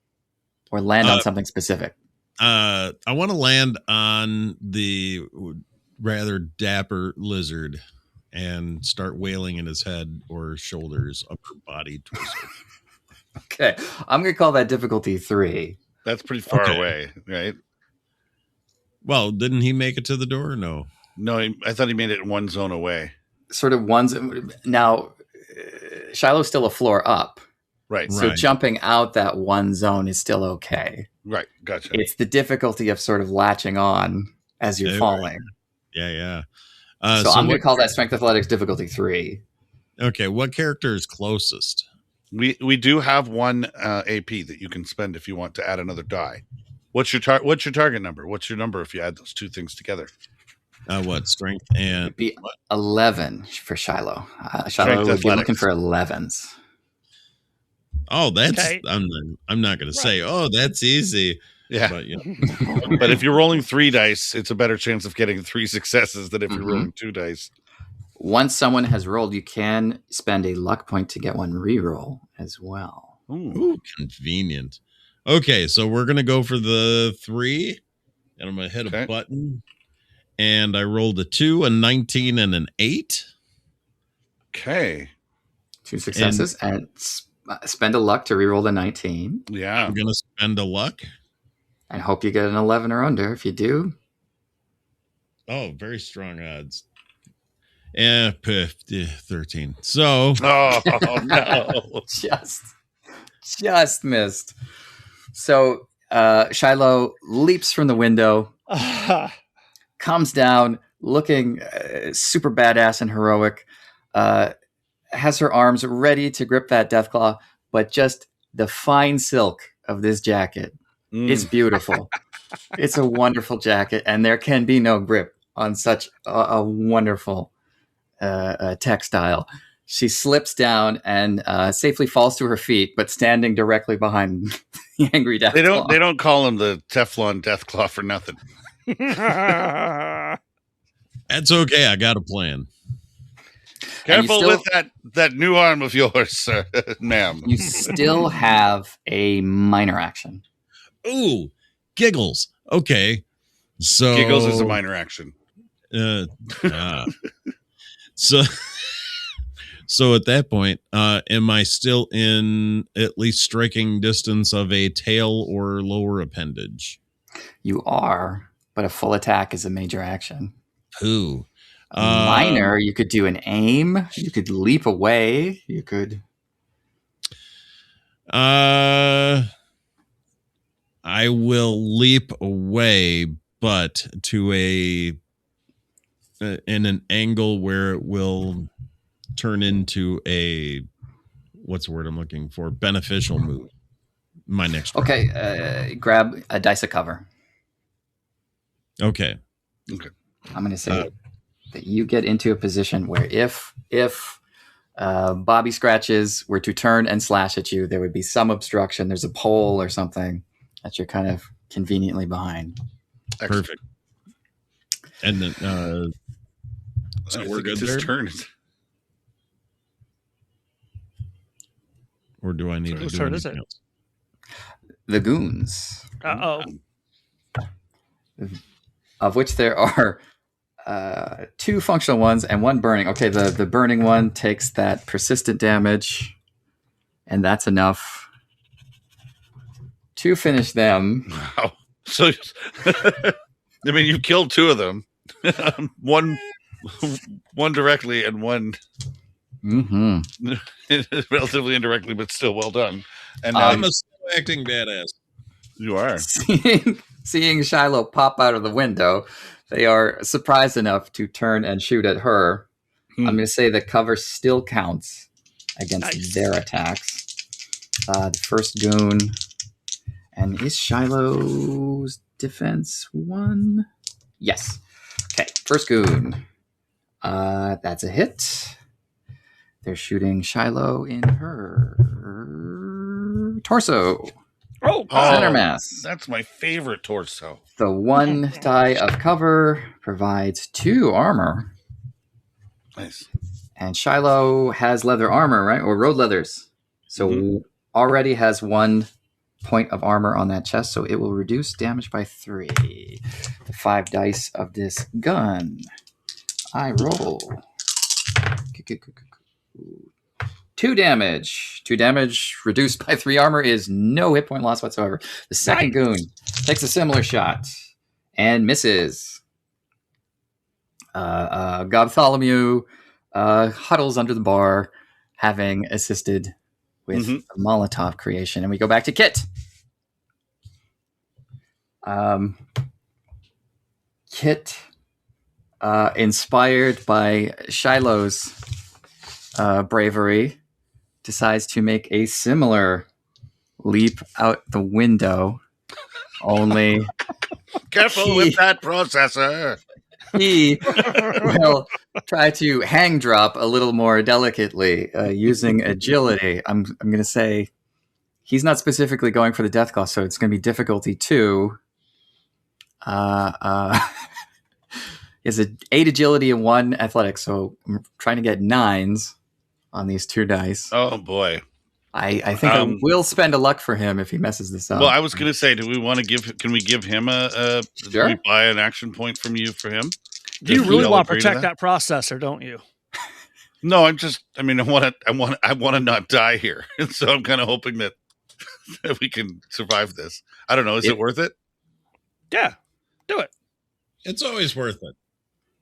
or land on something specific? I want to land on the rather dapper lizard and start wailing in his head or shoulders, upper body, torso. Okay. I'm going to call that difficulty 3. That's pretty far Okay. away, right? Well, didn't he make it to the door? No. No, I thought he made it one zone away. Sort of ones. Now, Shiloh's still a floor up. Right. So Right. jumping out that one zone is still okay. Right. Gotcha. It's the difficulty of sort of latching on as you're Yeah, falling. Yeah. So I'm going to what- call that strength athletics difficulty 3. Okay, what character is closest? We do have one AP that you can spend if you want to add another die. What's your target number? What's your number if you add those two things together? What, strength and It'd be 11 for Shiloh. Shiloh Strength would be athletics. looking for 11s. oh, that's Okay. I'm not going to say, oh, that's easy. Yeah. But But if you're rolling 3 dice, it's a better chance of getting 3 successes than if you're Mhm. rolling 2 dice. Once someone has rolled, you can spend a luck point to get one reroll as well. Ooh. ooh, convenient. Okay, so we're going to go for the 3, and I'm going to hit Okay. a button. And I rolled a 2, a 19, and an 8. Okay. 2 successes and spend a luck to reroll the 19 Yeah. I'm going to spend a luck. and hope you get an 11 or under. If you do, Oh, very strong odds. 13. So Oh no. just missed. So Shiloh leaps from the window, comes down looking super badass and heroic, has her arms ready to grip that Deathclaw, but just the fine silk of this jacket is beautiful. It's a wonderful jacket, and there can be no grip on such a wonderful textile. She slips down and safely falls to her feet, but standing directly behind the angry Deathclaw. They don't call him the Teflon Deathclaw for nothing. that's okay. I got a plan. Careful still- with that new arm of yours, ma'am. You still have a minor action. Ooh, giggles. Okay. So Giggles is a minor action. So so at that point, am I still in at least striking distance of a tail or lower appendage? You are, but a full attack is a major action. Who? Minor, you could do an aim. You could leap away. You could. I will leap away, but to in an angle where it will turn into a, what's the word I'm looking for? Beneficial move. My next round. Okay, grab a dice of cover. Okay. I'm going to say that you get into a position where if Bobby Scratches were to turn and slash at you, there would be some obstruction. There's a pole or something that you're kind of conveniently behind. Perfect. And then so we're good there? Turn. Or do I need to Whose do turn anything is it? else? The goons, Uh-oh. of which there are 2 functional ones and 1 burning. Okay, the burning one takes that persistent damage, and that's enough to finish them. Wow. So, I mean, you killed 2 of them. one directly and one relatively indirectly, but still well done. And now I'm a slow acting badass. you are. Seeing Shiloh pop out of the window, they are surprised enough to turn and shoot at her. I'm going to say the cover still counts against their attacks. The first goon. And is Shiloh's defense 1? Yes. Okay, first goon. That's a hit. They're shooting Shiloh in her torso. Center mass. That's my favorite torso. The 1 die of cover provides 2 armor. Nice. And Shiloh has leather armor, right? Or road leathers. So already has 1 point of armor on that chest, so it will reduce damage by 3. The 5 dice of this gun. I roll 2 damage. 2 damage reduced by 3 armor is no hit point loss whatsoever. The second goon takes a similar shot and misses. Gobtholomew huddles under the bar, having assisted with the Molotov creation. And we go back to Kit. Kit, inspired by Shiloh's bravery, decides to make a similar leap out the window. Only Careful with that processor. he will try to hang drop a little more delicately using agility. I'm going to say he's not specifically going for the Deathclaw, so it's going to be difficulty 2. He has an 8 agility and 1 athletics, so I'm trying to get 9s on these 2 dice. Oh boy. I think I will spend a luck for him if he messes this up. Well, I was going to say, can we give him Sure. Can we buy an action point from you for him? You If really we all want to agree protect that processor, don't you? No, I want to not die here. And so I'm kind of hoping that we can survive this. I don't know. Is it worth it? Yeah, do it. It's always worth it.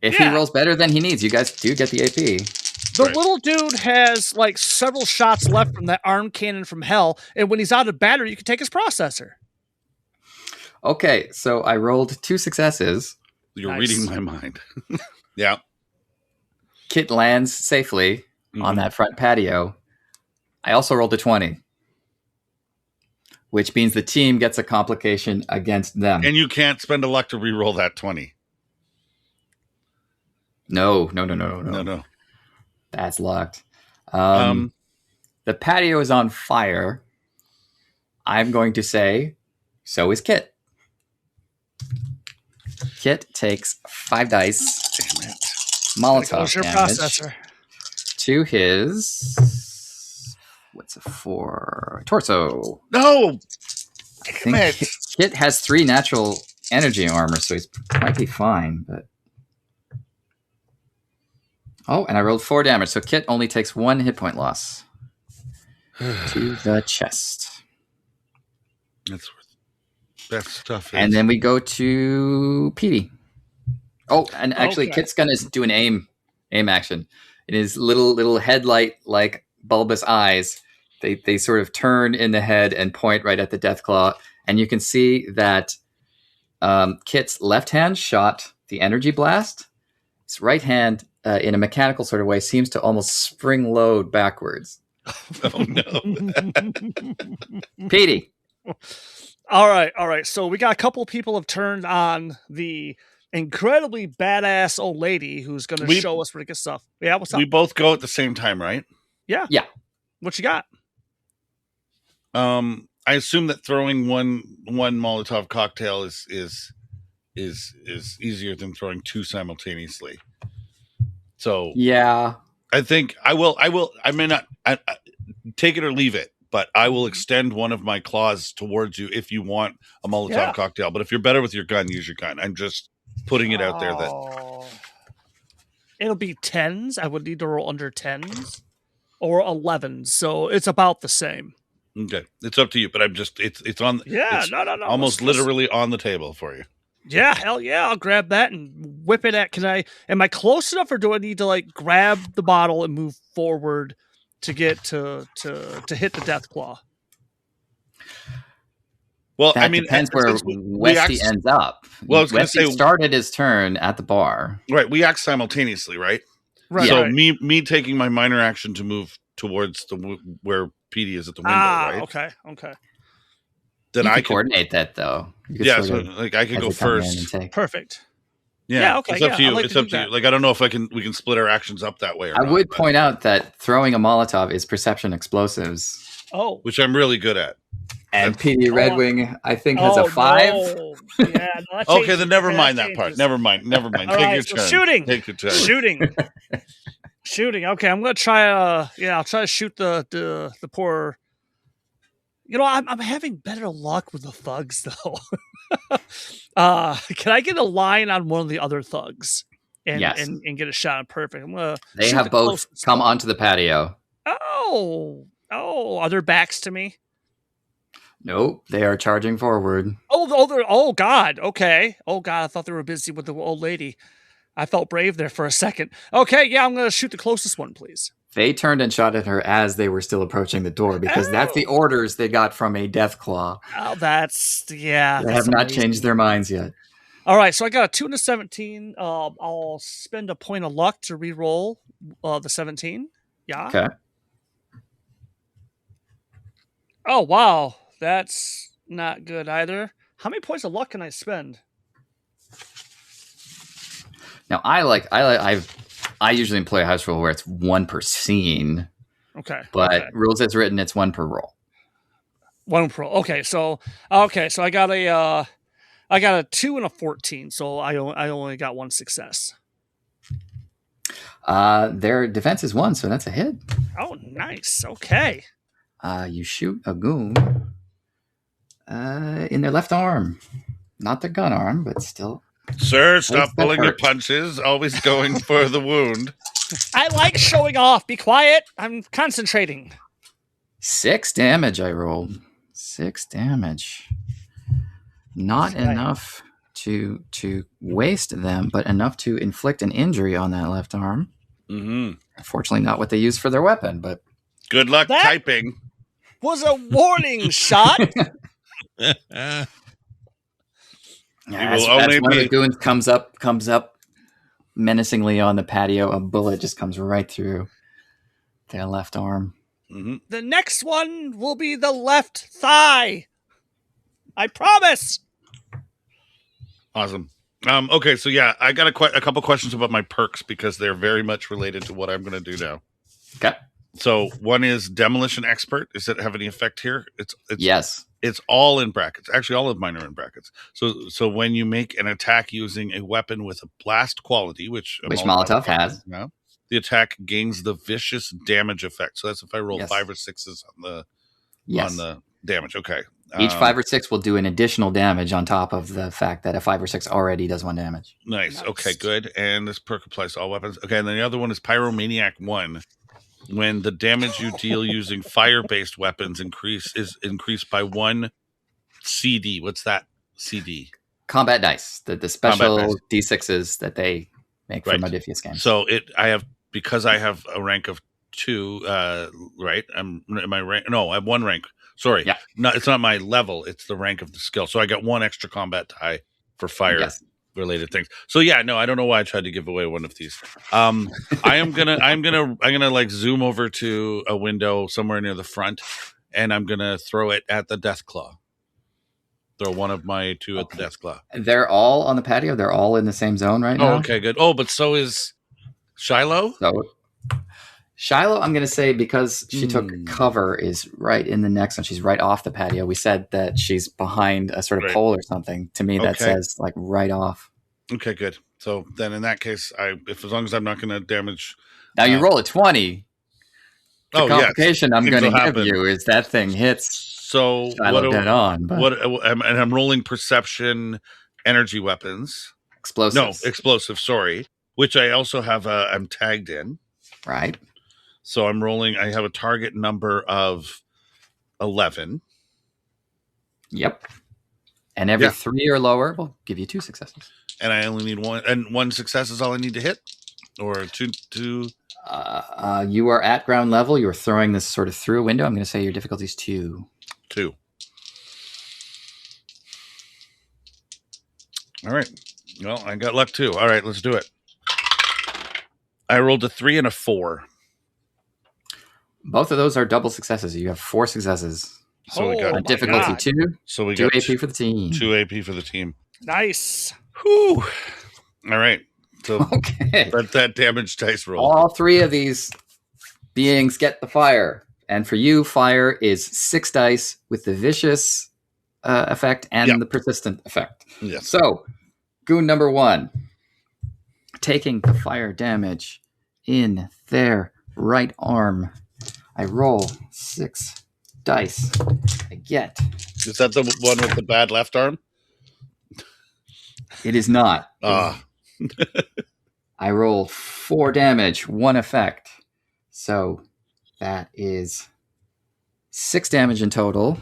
If he rolls better than he needs, you guys do get the AP. The little dude has like several shots left from that arm cannon from hell, and when he's out of battery, you can take his processor. Okay, so I rolled 2 successes. You're reading my mind. Yeah. Kit lands safely on that front patio. I also rolled a 20, which means the team gets a complication against them. And you can't spend a luck to re-roll that 20. No. That's locked. The patio is on fire. I'm going to say, so is Kit. Kit takes 5 dice. Damn it. Molotov your damage processor. to his... What's a 4? Torso. No! I think Kit has 3 natural energy armor, so he might be fine, but Oh, and I rolled 4 damage, so Kit only takes 1 hit point loss to the chest. That's that stuff. And then we go to Petey. Oh, and actually, Kit's gonna do an aim action. In his little headlight like bulbous eyes, they sort of turn in the head and point right at the Deathclaw, and you can see that Kit's left hand shot the energy blast. His right hand, in a mechanical sort of way, seems to almost spring load backwards. Oh no, Petey. All right. So we got a couple people have turned on the incredibly badass old lady who's going to show us pretty good stuff. Yeah, what's up? we both go at the same time, right? Yeah. What you got? I assume that throwing one Molotov cocktail is easier than throwing 2 simultaneously. So Yeah. I think I will. I may not take it or leave it, but I will extend one of my claws towards you if you want a Molotov cocktail. But if you're better with your gun, use your gun. I'm just putting it out there that it'll be 10s. I would need to roll under 10s or 11s, so it's about the same. Okay, it's up to you. But I'm just it's on. Yeah, it's no. almost literally on the table for you. Yeah, hell yeah, I'll grab that and whip it at. Am I close enough, or do I need to like grab the bottle and move forward to get to hit the Deathclaw? Well, That depends where Westy ends up. Well, I was going to Westy say started his turn at the bar. Right, we act simultaneously, right? Right. So right. me taking my minor action to move towards where Petey is at the window, right? Okay. Then You I can can coordinate that though. You could Yeah, sort so of, like I could as go they come in first. and take- Perfect. Yeah, okay, it's up to you. I'd like It's to up do to you. that. Like I don't know if we can split our actions up that way. Or I not, would but- point out that throwing a Molotov is perception explosives. Oh. which I'm really good at. And Petey Redwing, I think, has a 5. No. Yeah, no, that Okay, changes. then never Yeah, mind that part. changes. Never mind. All Take right, your so turn. shooting. Take your turn. Shooting. Okay, I'm gonna try. I'll try to shoot the poor. You know, I'm having better luck with the thugs though. Can I get a line on one of the other thugs and Yes. and get a shot? Perfect. I'm gonna. They shoot have the both closest come one. onto the patio. Oh, are their backs to me? Nope, they are charging forward. Oh God. Okay. Oh God, I thought they were busy with the old lady. I felt brave there for a second. Okay, yeah, I'm gonna shoot the closest one, please. They turned and shot at her as they were still approaching the door because that's the orders they got from a Deathclaw. Oh, they have not changed their minds yet. All right, so I got a 2 and a 17. I'll spend a point of luck to re-roll the 17. Yeah. Okay. Oh wow, that's not good either. How many points of luck can I spend? Now I usually employ a house rule where it's 1 per scene, Okay. but rules as written, it's 1 per roll. 1 pro. Okay, so I got a 2 and a 14, so I only got 1 success. Their defense is 1, so that's a hit. Oh, nice. Okay. You shoot a goon in their left arm, not their gun arm, but still. Sir, stop that pulling your hurt. punches. Always going for the wound. I like showing off. Be quiet. I'm concentrating. 6 damage I rolled. 6 damage. Not Nice. enough to waste them, but enough to inflict an injury on that left arm. Mm-hmm. Unfortunately, not what they used for their weapon, but Good luck That- typing. Was a warning shot. as will only one of the be- goons comes up menacingly on the patio, a bullet just comes right through their left arm. Mm-hmm. The next one will be the left thigh. I promise. Awesome. Okay, so yeah, I got a couple questions about my perks because they're very much related to what I'm going to do now. Okay. So one is demolition expert. Does it have any effect here? It's Yes. It's all in brackets. Actually, all of mine are in brackets. So when you make an attack using a weapon with a blast quality, which Molotov has, now, the attack gains the vicious damage effect. So that's if I roll Yes. 5 or 6s on Yes. the damage. Okay. Each 5 or 6 will do an additional damage on top of the fact that a 5 or 6 already does 1 damage. Nice. Okay, good. And this perk applies to all weapons. Okay, and then the other one is Pyromaniac 1. When the damage you deal using fire-based weapons is increased by 1 CD. What's that CD? Combat dice, the special D6s that they make for Modiphius games. So because I have a rank of 2, right? Am I rank? No, I have 1 rank. Sorry. Yeah. It's not my level, it's the rank of the skill. So I got 1 extra combat die for fire related things. So yeah, no, I don't know why I tried to give away one of these. I'm gonna like zoom over to a window somewhere near the front, and I'm gonna throw it at the Deathclaw. Throw one of my 2 at the Deathclaw. They're all on the patio. They're all in the same zone right now. Oh, okay, good. Oh, but so is Shiloh. So Shiloh, I'm going to say, because she took cover, is right in the next one. She's right off the patio. We said that she's behind a sort of pole or something. To me, that says like right off. Okay, good. So then, in that case, as long as I'm not going to damage. Now you roll a 20. The complication I'm going to give happen. you is that thing hits. So Shiloh dead on. But and I'm rolling perception, energy weapons, explosives. No, explosive. Sorry, which I also have. I'm tagged in. Right. So I'm rolling. I have a target number of 11. Yep. And every 3 or lower will give you 2 successes. And I only need 1. And 1 success is all I need to hit, or two. You are at ground level. You're throwing this sort of through a window. I'm going to say your difficulty is 2. 2. All right. Well, I got luck too. All right, let's do it. I rolled a 3 and a 4. Both of those are double successes. You have 4 successes. So we got difficulty 2. So we 2 got AP for the team. 2 AP for the team. Nice. Whew. All right. So okay. that damage dice roll. All 3 of these beings get the fire. And for you, fire is 6 dice with the vicious effect and the persistent effect. Yes. So, goon number 1, taking the fire damage in their right arm. I roll 6 dice. I get. Is that the one with the bad left arm? It is not. Ah. I roll 4 damage, 1 effect. So that is 6 damage in total.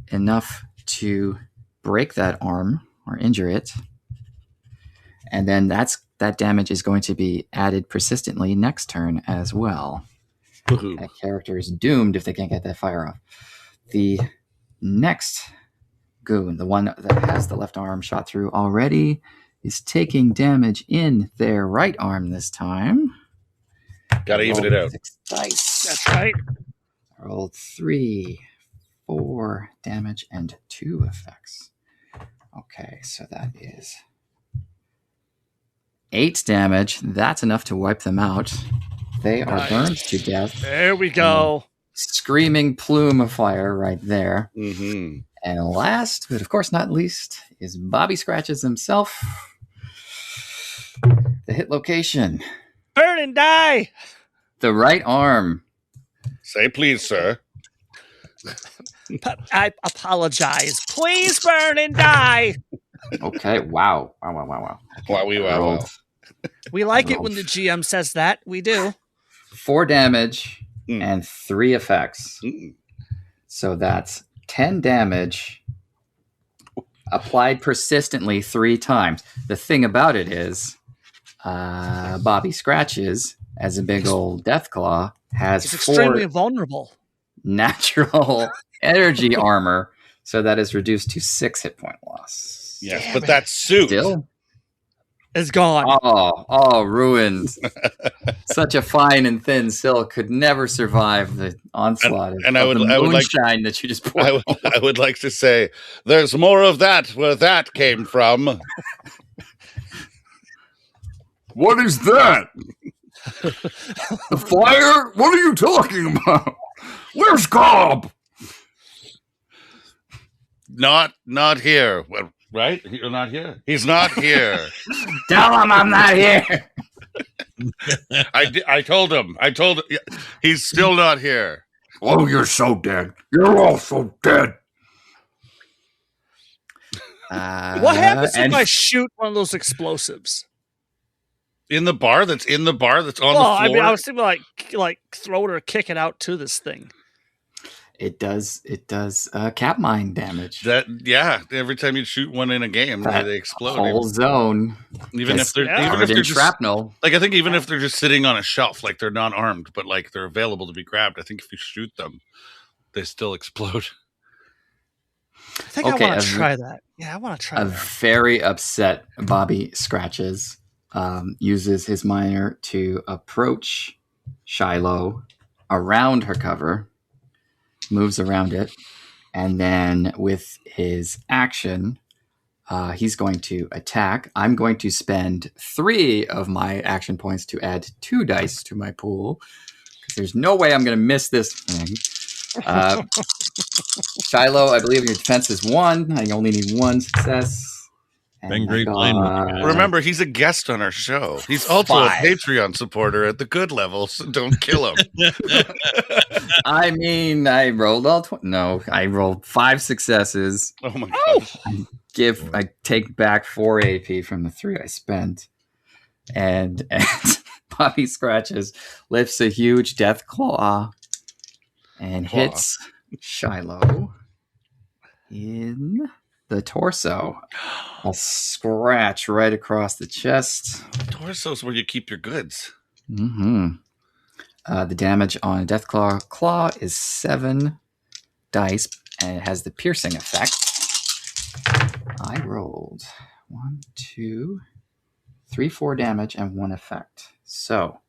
Enough to break that arm or injure it. And then that damage is going to be added persistently next turn as well. Woohoo. That character is doomed if they can't get that fire off. The next goon, the one that has the left arm shot through already, is taking damage in their right arm this time. Gotta even it out. 6 dice. That's right. I rolled 3, 4 damage, and 2 effects. Okay, so that is 8 damage. That's enough to wipe them out. They are burned to death. There we go. Screaming plume of fire right there. Mm-hmm. And last, but of course not least, is Bobby Scratches himself. The hit location. Burn and die. The right arm. Say please, sir. I apologize. Please burn and die. Okay, wow. Wow. We like it when the GM says that. We do. 4 damage and 3 effects. So that's 10 damage applied persistently 3 times. The thing about it is, Bobby Scratches, as a big old Deathclaw, has It's 4 extremely vulnerable. natural energy armor, so that is reduced to 6 hit point loss. Yes, Damn but it. that suit. Still? It's gone. Ruined. Such a fine and thin silk could never survive the onslaught And of the I would like moonshine that you just poured. I would like to say there's more of that where that came from. What is that? The fire? What are you talking about? Where's Cobb? Not here. Well, right? You're not here. He's not here. Tell him I'm not here. I told him. He's still not here. Oh, you're so dead. You're all so dead. What happens if I shoot one of those explosives? In the bar that's on the floor? I mean, I was thinking like throw it or kick it out to this thing. It does cap mine damage. Every time you shoot one in a game, they explode. Whole zone. Even if they're just shrapnel. Like I think even if they're just sitting on a shelf, like they're not armed, but like they're available to be grabbed, I think if you shoot them, they still explode. I think I want to try that. Yeah, I want to try that. A very upset Bobby Scratches uses his miner to approach Shiloh around her cover, moves around it, and then with his action, he's going to attack. I'm going to spend 3 of my action points to add 2 dice to my pool, because there's no way I'm going to miss this thing. Shiloh, I believe your defense is 1. I only need 1 success. Been great playing with you. Remember, he's a guest on our show. He's also a Patreon supporter at the good level, so don't kill him. I mean, I rolled I rolled 5 successes. Oh my god! I take back 4 AP from the 3 I spent, and Bobby Scratches lifts a huge Deathclaw and hits Shiloh in the torso. A scratch right across the chest. Torso's where you keep your goods. Mm-hmm. The damage on a Deathclaw is 7 dice, and it has the piercing effect. I rolled 1, 2, 3, 4 damage and 1 effect. So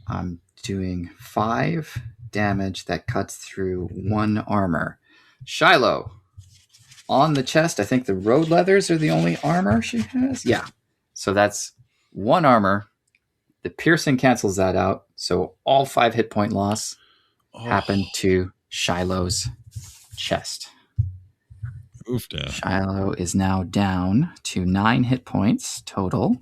I'm doing 5 damage that cuts through 1 armor. Shiloh, on the chest, I think the road leathers are the only armor she has. Yeah. So that's 1 armor. The piercing cancels that out. So all 5 hit point loss happened to Shiloh's chest. Oofda. Shiloh is now down to 9 hit points total.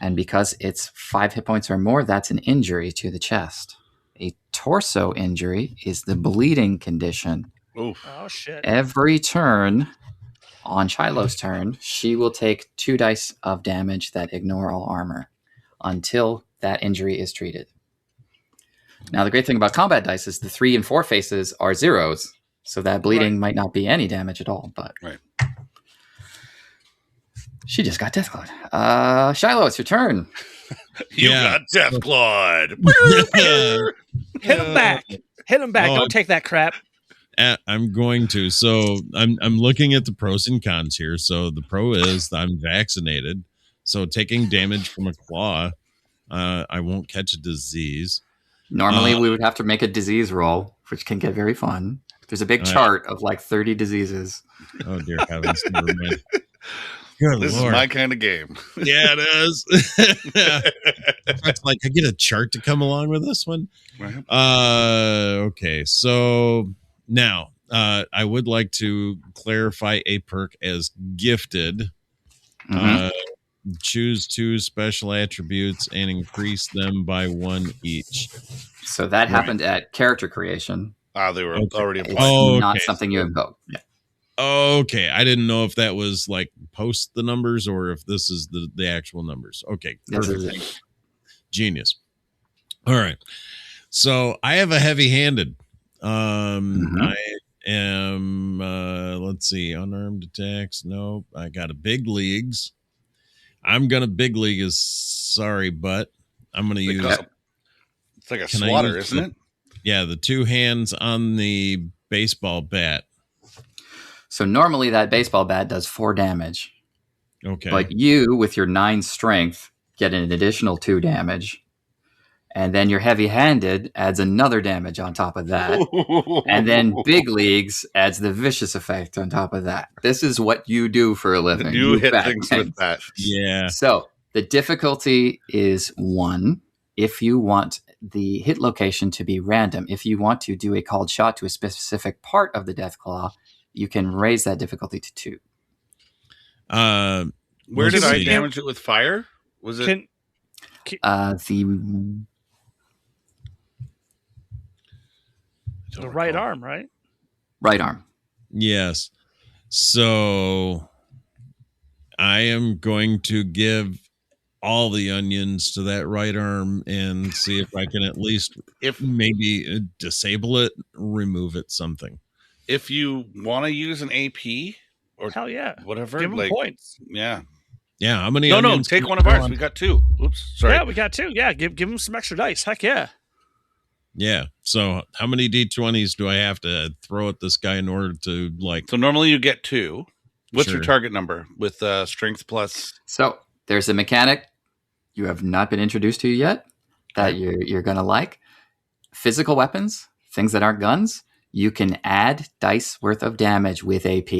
And because it's 5 hit points or more, that's an injury to the chest. A torso injury is the bleeding condition. Oof. Oh, shit. Every turn, on Shiloh's turn, she will take 2 dice of damage that ignore all armor until that injury is treated. Now, the great thing about combat dice is the 3 and 4 faces are zeros, so that bleeding might not be any damage at all, but she just got Deathclawed. Shiloh, it's your turn. You got Deathclawed. Hit him back. Hit him back. Don't take that crap. I'm going to. So I'm looking at the pros and cons here. So the pro is I'm vaccinated. So taking damage from a claw, I won't catch a disease. Normally, we would have to make a disease roll, which can get very fun. There's a big chart of like 30 diseases. Oh, dear heavens. Never mind. Good this Lord. is my kind of game. Yeah, it is. It's like I get a chart to come along with this one. Right. Okay, so now I would like to clarify a perk as gifted. Mm-hmm. Choose 2 special attributes and increase them by 1 each. So that happened at character creation. They were already applied. It's not something you invoke. Yeah. Okay, I didn't know if that was like post the numbers or if this is the actual numbers. Okay, perfect. Genius. All right, so I have a heavy-handed. I am. Let's see, unarmed attacks. Nope. I got a big leagues. I'm gonna big league is sorry, but I'm gonna use. It's like a swatter, isn't it? Yeah, the 2 hands on the baseball bat. So normally that baseball bat does 4 damage. Okay. But you, with your 9 strength, get an additional 2 damage. And then your heavy-handed adds another damage on top of that. And then big leagues adds the vicious effect on top of that. This is what you do for a living. You hit things with that. Yeah. So the difficulty is 1. If you want the hit location to be random, if you want to do a called shot to a specific part of the Deathclaw, you can raise that difficulty to 2. Where did I damage it with fire? Was it the right arm, right? Right arm. Yes. So I am going to give all the onions to that right arm and see if I can at least maybe disable it, remove it, something. If you want to use an AP or Hell yeah. whatever, Give him like points. Yeah, how many No, onions? take one of ours. We got 2. Oops, sorry. Yeah, we got 2. Yeah, give him some extra dice. Heck yeah. Yeah. So how many D20s do I have to throw at this guy in order to like? So normally you get 2. What's your Sure. target number with strength plus? So there's a mechanic you have not been introduced to yet that you're going to like. Physical weapons, things that aren't guns, you can add dice worth of damage with AP.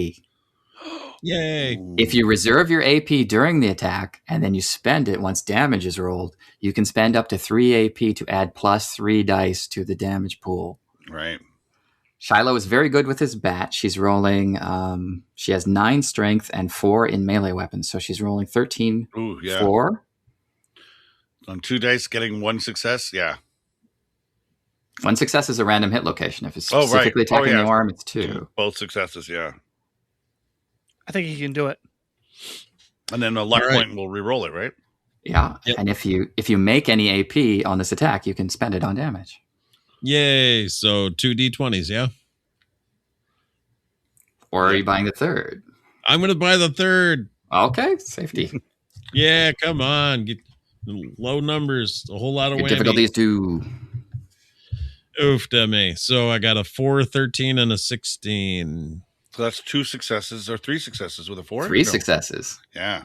Yay. If you reserve your AP during the attack and then you spend it once damage is rolled, you can spend up to 3 AP to add plus 3 dice to the damage pool. Right. Shiloh is very good with his bat. She's rolling, she has 9 strength and 4 in melee weapons. So she's rolling 13 Ooh, yeah. 4. On 2 dice, getting 1 success. Yeah. 1 success is a random hit location. If it's Oh, right. specifically attacking yeah. the arm, it's 2. Both successes, yeah. I think he can do it. And then a luck All right. point will re-roll it, right? Yeah. Yep. And if you make any AP on this attack, you can spend it on damage. Yay. So 2 D20s. Yeah. Or are you buying the third? I'm going to buy the third. Okay, safety. Yeah. Come on. Get low numbers. A whole lot of Your whammy. difficulties do. Oof to me. So I got a 4, 13, and a 16. So that's 2 successes or 3 successes with a 4? 3 No. successes. Yeah.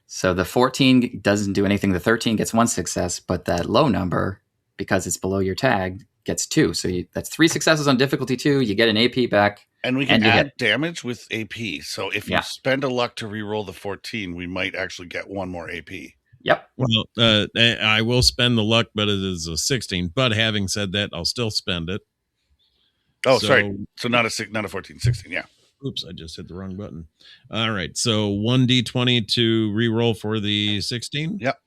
So the 14 doesn't do anything. The 13 gets 1 success, but that low number, because it's below your tag, gets 2. So that's 3 successes on difficulty 2. You get an AP back. And we can And you add get- damage with AP. So if you Yeah. spend a luck to re-roll the 14, we might actually get 1 more AP. Yep. Well, I will spend the luck, but it is a 16. But having said that, I'll still spend it. Oh, So- sorry. So not a 14, 16. Yeah. Oops, I just hit the wrong button. All right. So 1 D20 to re-roll for the 16. Yep.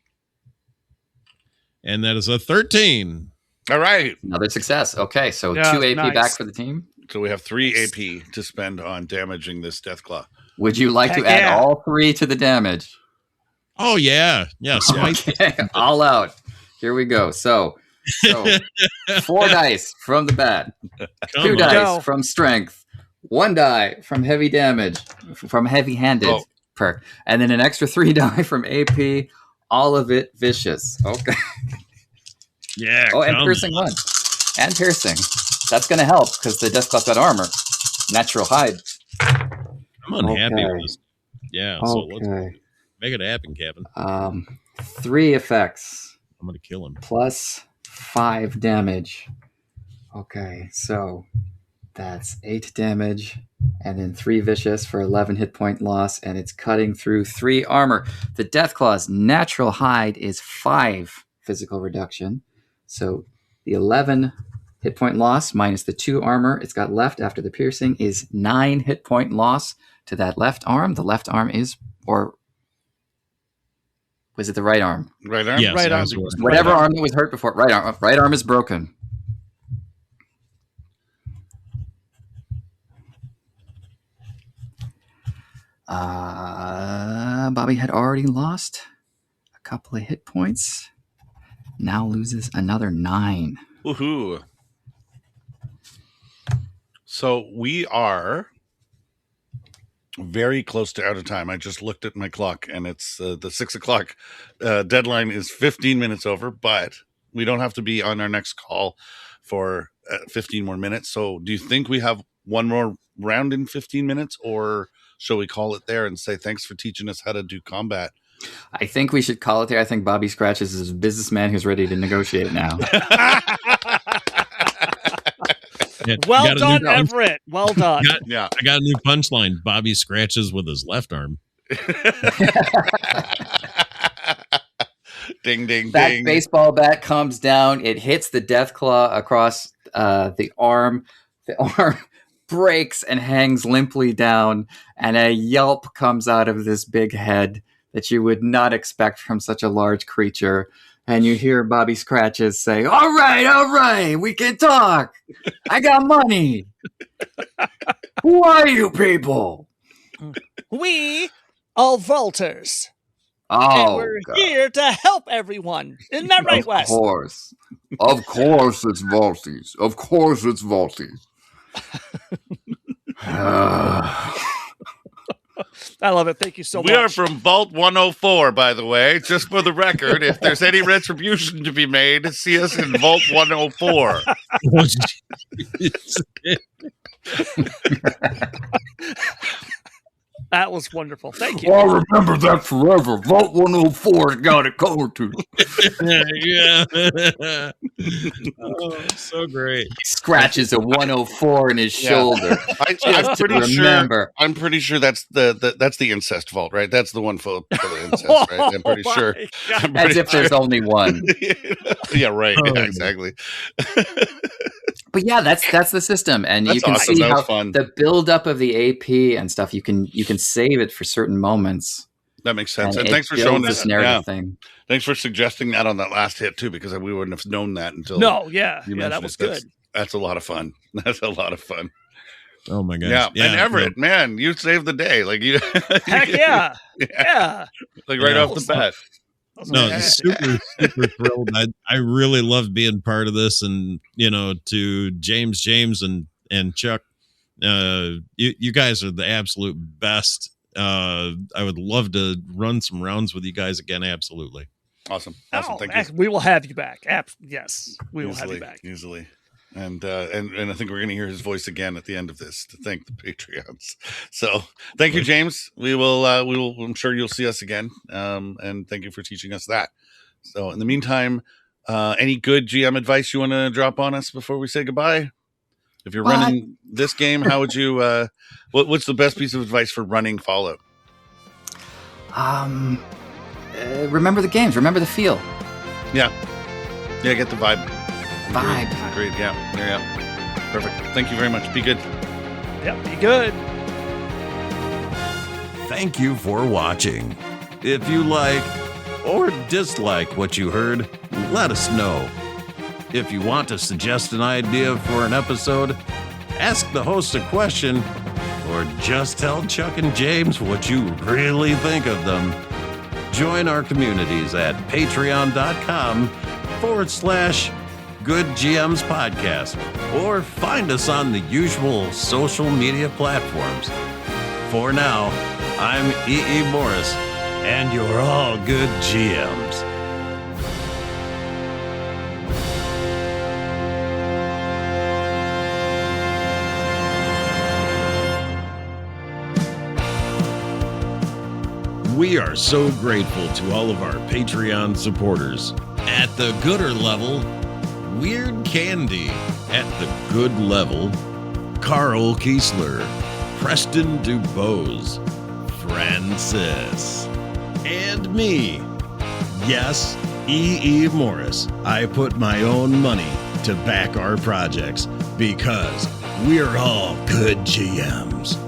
And that is a 13. All right. Another success. Okay, so Yeah, 2 AP nice. back for the team. So we have 3 AP to spend on damaging this Deathclaw. Would you like to Heck add yeah. all 3 to the damage? Oh, yeah. Yeah. Smite. Okay, all out. Here we go. So 4 dice from the bat, 2 Come dice Go. from strength, 1 die from heavy damage, from heavy-handed Oh. perk, and then an extra 3 die from AP. All of it vicious. Okay. Yeah. Oh, and come piercing on. 1. And piercing. That's going to help because the Deathclaw's got armor. Natural hide. I'm unhappy Okay. with this. Yeah. So let's Okay. make it happen, Kevin. 3 effects. I'm going to kill him. Plus 5 damage. Okay, so that's 8 damage, and then 3 vicious for 11 hit point loss, and it's cutting through 3 armor. The Deathclaw's natural hide is 5 physical reduction, so the 11 hit point loss minus the 2 armor it's got left after the piercing is 9 hit point loss to that left arm. The left arm is, or was it the right arm? Right arm? Yes, Right I arm. was working. Whatever arm that was hurt before. Right arm is broken. Bobby had already lost a couple of hit points. Now loses another 9. Woohoo. So we are very close to out of time. I just looked at my clock and it's the 6 o'clock deadline is 15 minutes over, but we don't have to be on our next call for 15 more minutes. So do you think we have one more round in 15 minutes, or shall we call it there and say thanks for teaching us how to do combat? I think we should call it there. I think Bobby Scratches is a businessman who's ready to negotiate now. Yeah, Well got a done, new- Everett. Well done. Yeah. I got a new punchline. Bobby scratches with his left arm. Ding, ding, That ding. baseball bat comes down. It hits the Deathclaw across the arm. The arm breaks and hangs limply down, and a yelp comes out of this big head that you would not expect from such a large creature. And you hear Bobby Scratches say, all right, we can talk. I got money. Who are you people? We of vaulters. And Oh, we're God. here to help everyone. Isn't that right, Wes? Of course it's Vaulties. Of course it's Vaulties. I love it. Thank you so much. We are from Vault 104, by the way. Just for the record, if there's any retribution to be made, see us in Vault 104. That was wonderful. Thank you. I'll remember that forever. Vault 104 got it covered too. Yeah. Oh, so great. He scratches a 104 in his Yeah. shoulder. I'm pretty sure that's the incest vault, right? That's the one for the incest, right? I'm pretty Oh sure. my God. I'm As pretty if there's only one. Yeah, right. Oh, Yeah, exactly. But yeah, that's the system, and That's you can awesome. see That was how fun. the buildup of the AP and stuff. You can save it for certain moments. That makes sense. And it thanks for showing builds us. this narrative Yeah. thing. Thanks for suggesting that on that last hit too, because we wouldn't have known that until No, yeah. you Yeah, mentioned that was it. That's- good. That's a lot of fun. That's a lot of fun. Oh my gosh. Yeah. And Everett, man, you saved the day. Like you Heck yeah. Yeah. like right Yeah. off the bat. No, Yeah. super thrilled. I really loved being part of this, and to James and Chuck, you guys are the absolute best. I would love to run some rounds with you guys again. Absolutely. Awesome. Oh, Thank you. we will have you back. Yes, we will have you back. Easily. And I think we're going to hear his voice again at the end of this to thank the Patreons. So thank you, James. We will. I'm sure you'll see us again. And thank you for teaching us that. So in the meantime, any good GM advice you want to drop on us before we say goodbye? If you're running this game, how would you? What's the best piece of advice for running Fallout? Remember the games. Remember the feel. Yeah, get the vibe. Vibe. Great. Yeah. Perfect. Thank you very much. Be good. Yep, be good. Thank you for watching. If you like or dislike what you heard, let us know. If you want to suggest an idea for an episode, ask the host a question, or just tell Chuck and James what you really think of them, join our communities at patreon.com/Good GMs Podcast, or find us on the usual social media platforms. For now, I'm E.E. Morris, and you're all good GMs. We are so grateful to all of our Patreon supporters. At the gooder level, Weird Candy. At the good level, Carl Kiesler, Preston Dubose, Francis, and me. Yes, E.E. Morris. I put my own money to back our projects because we're all good GMs.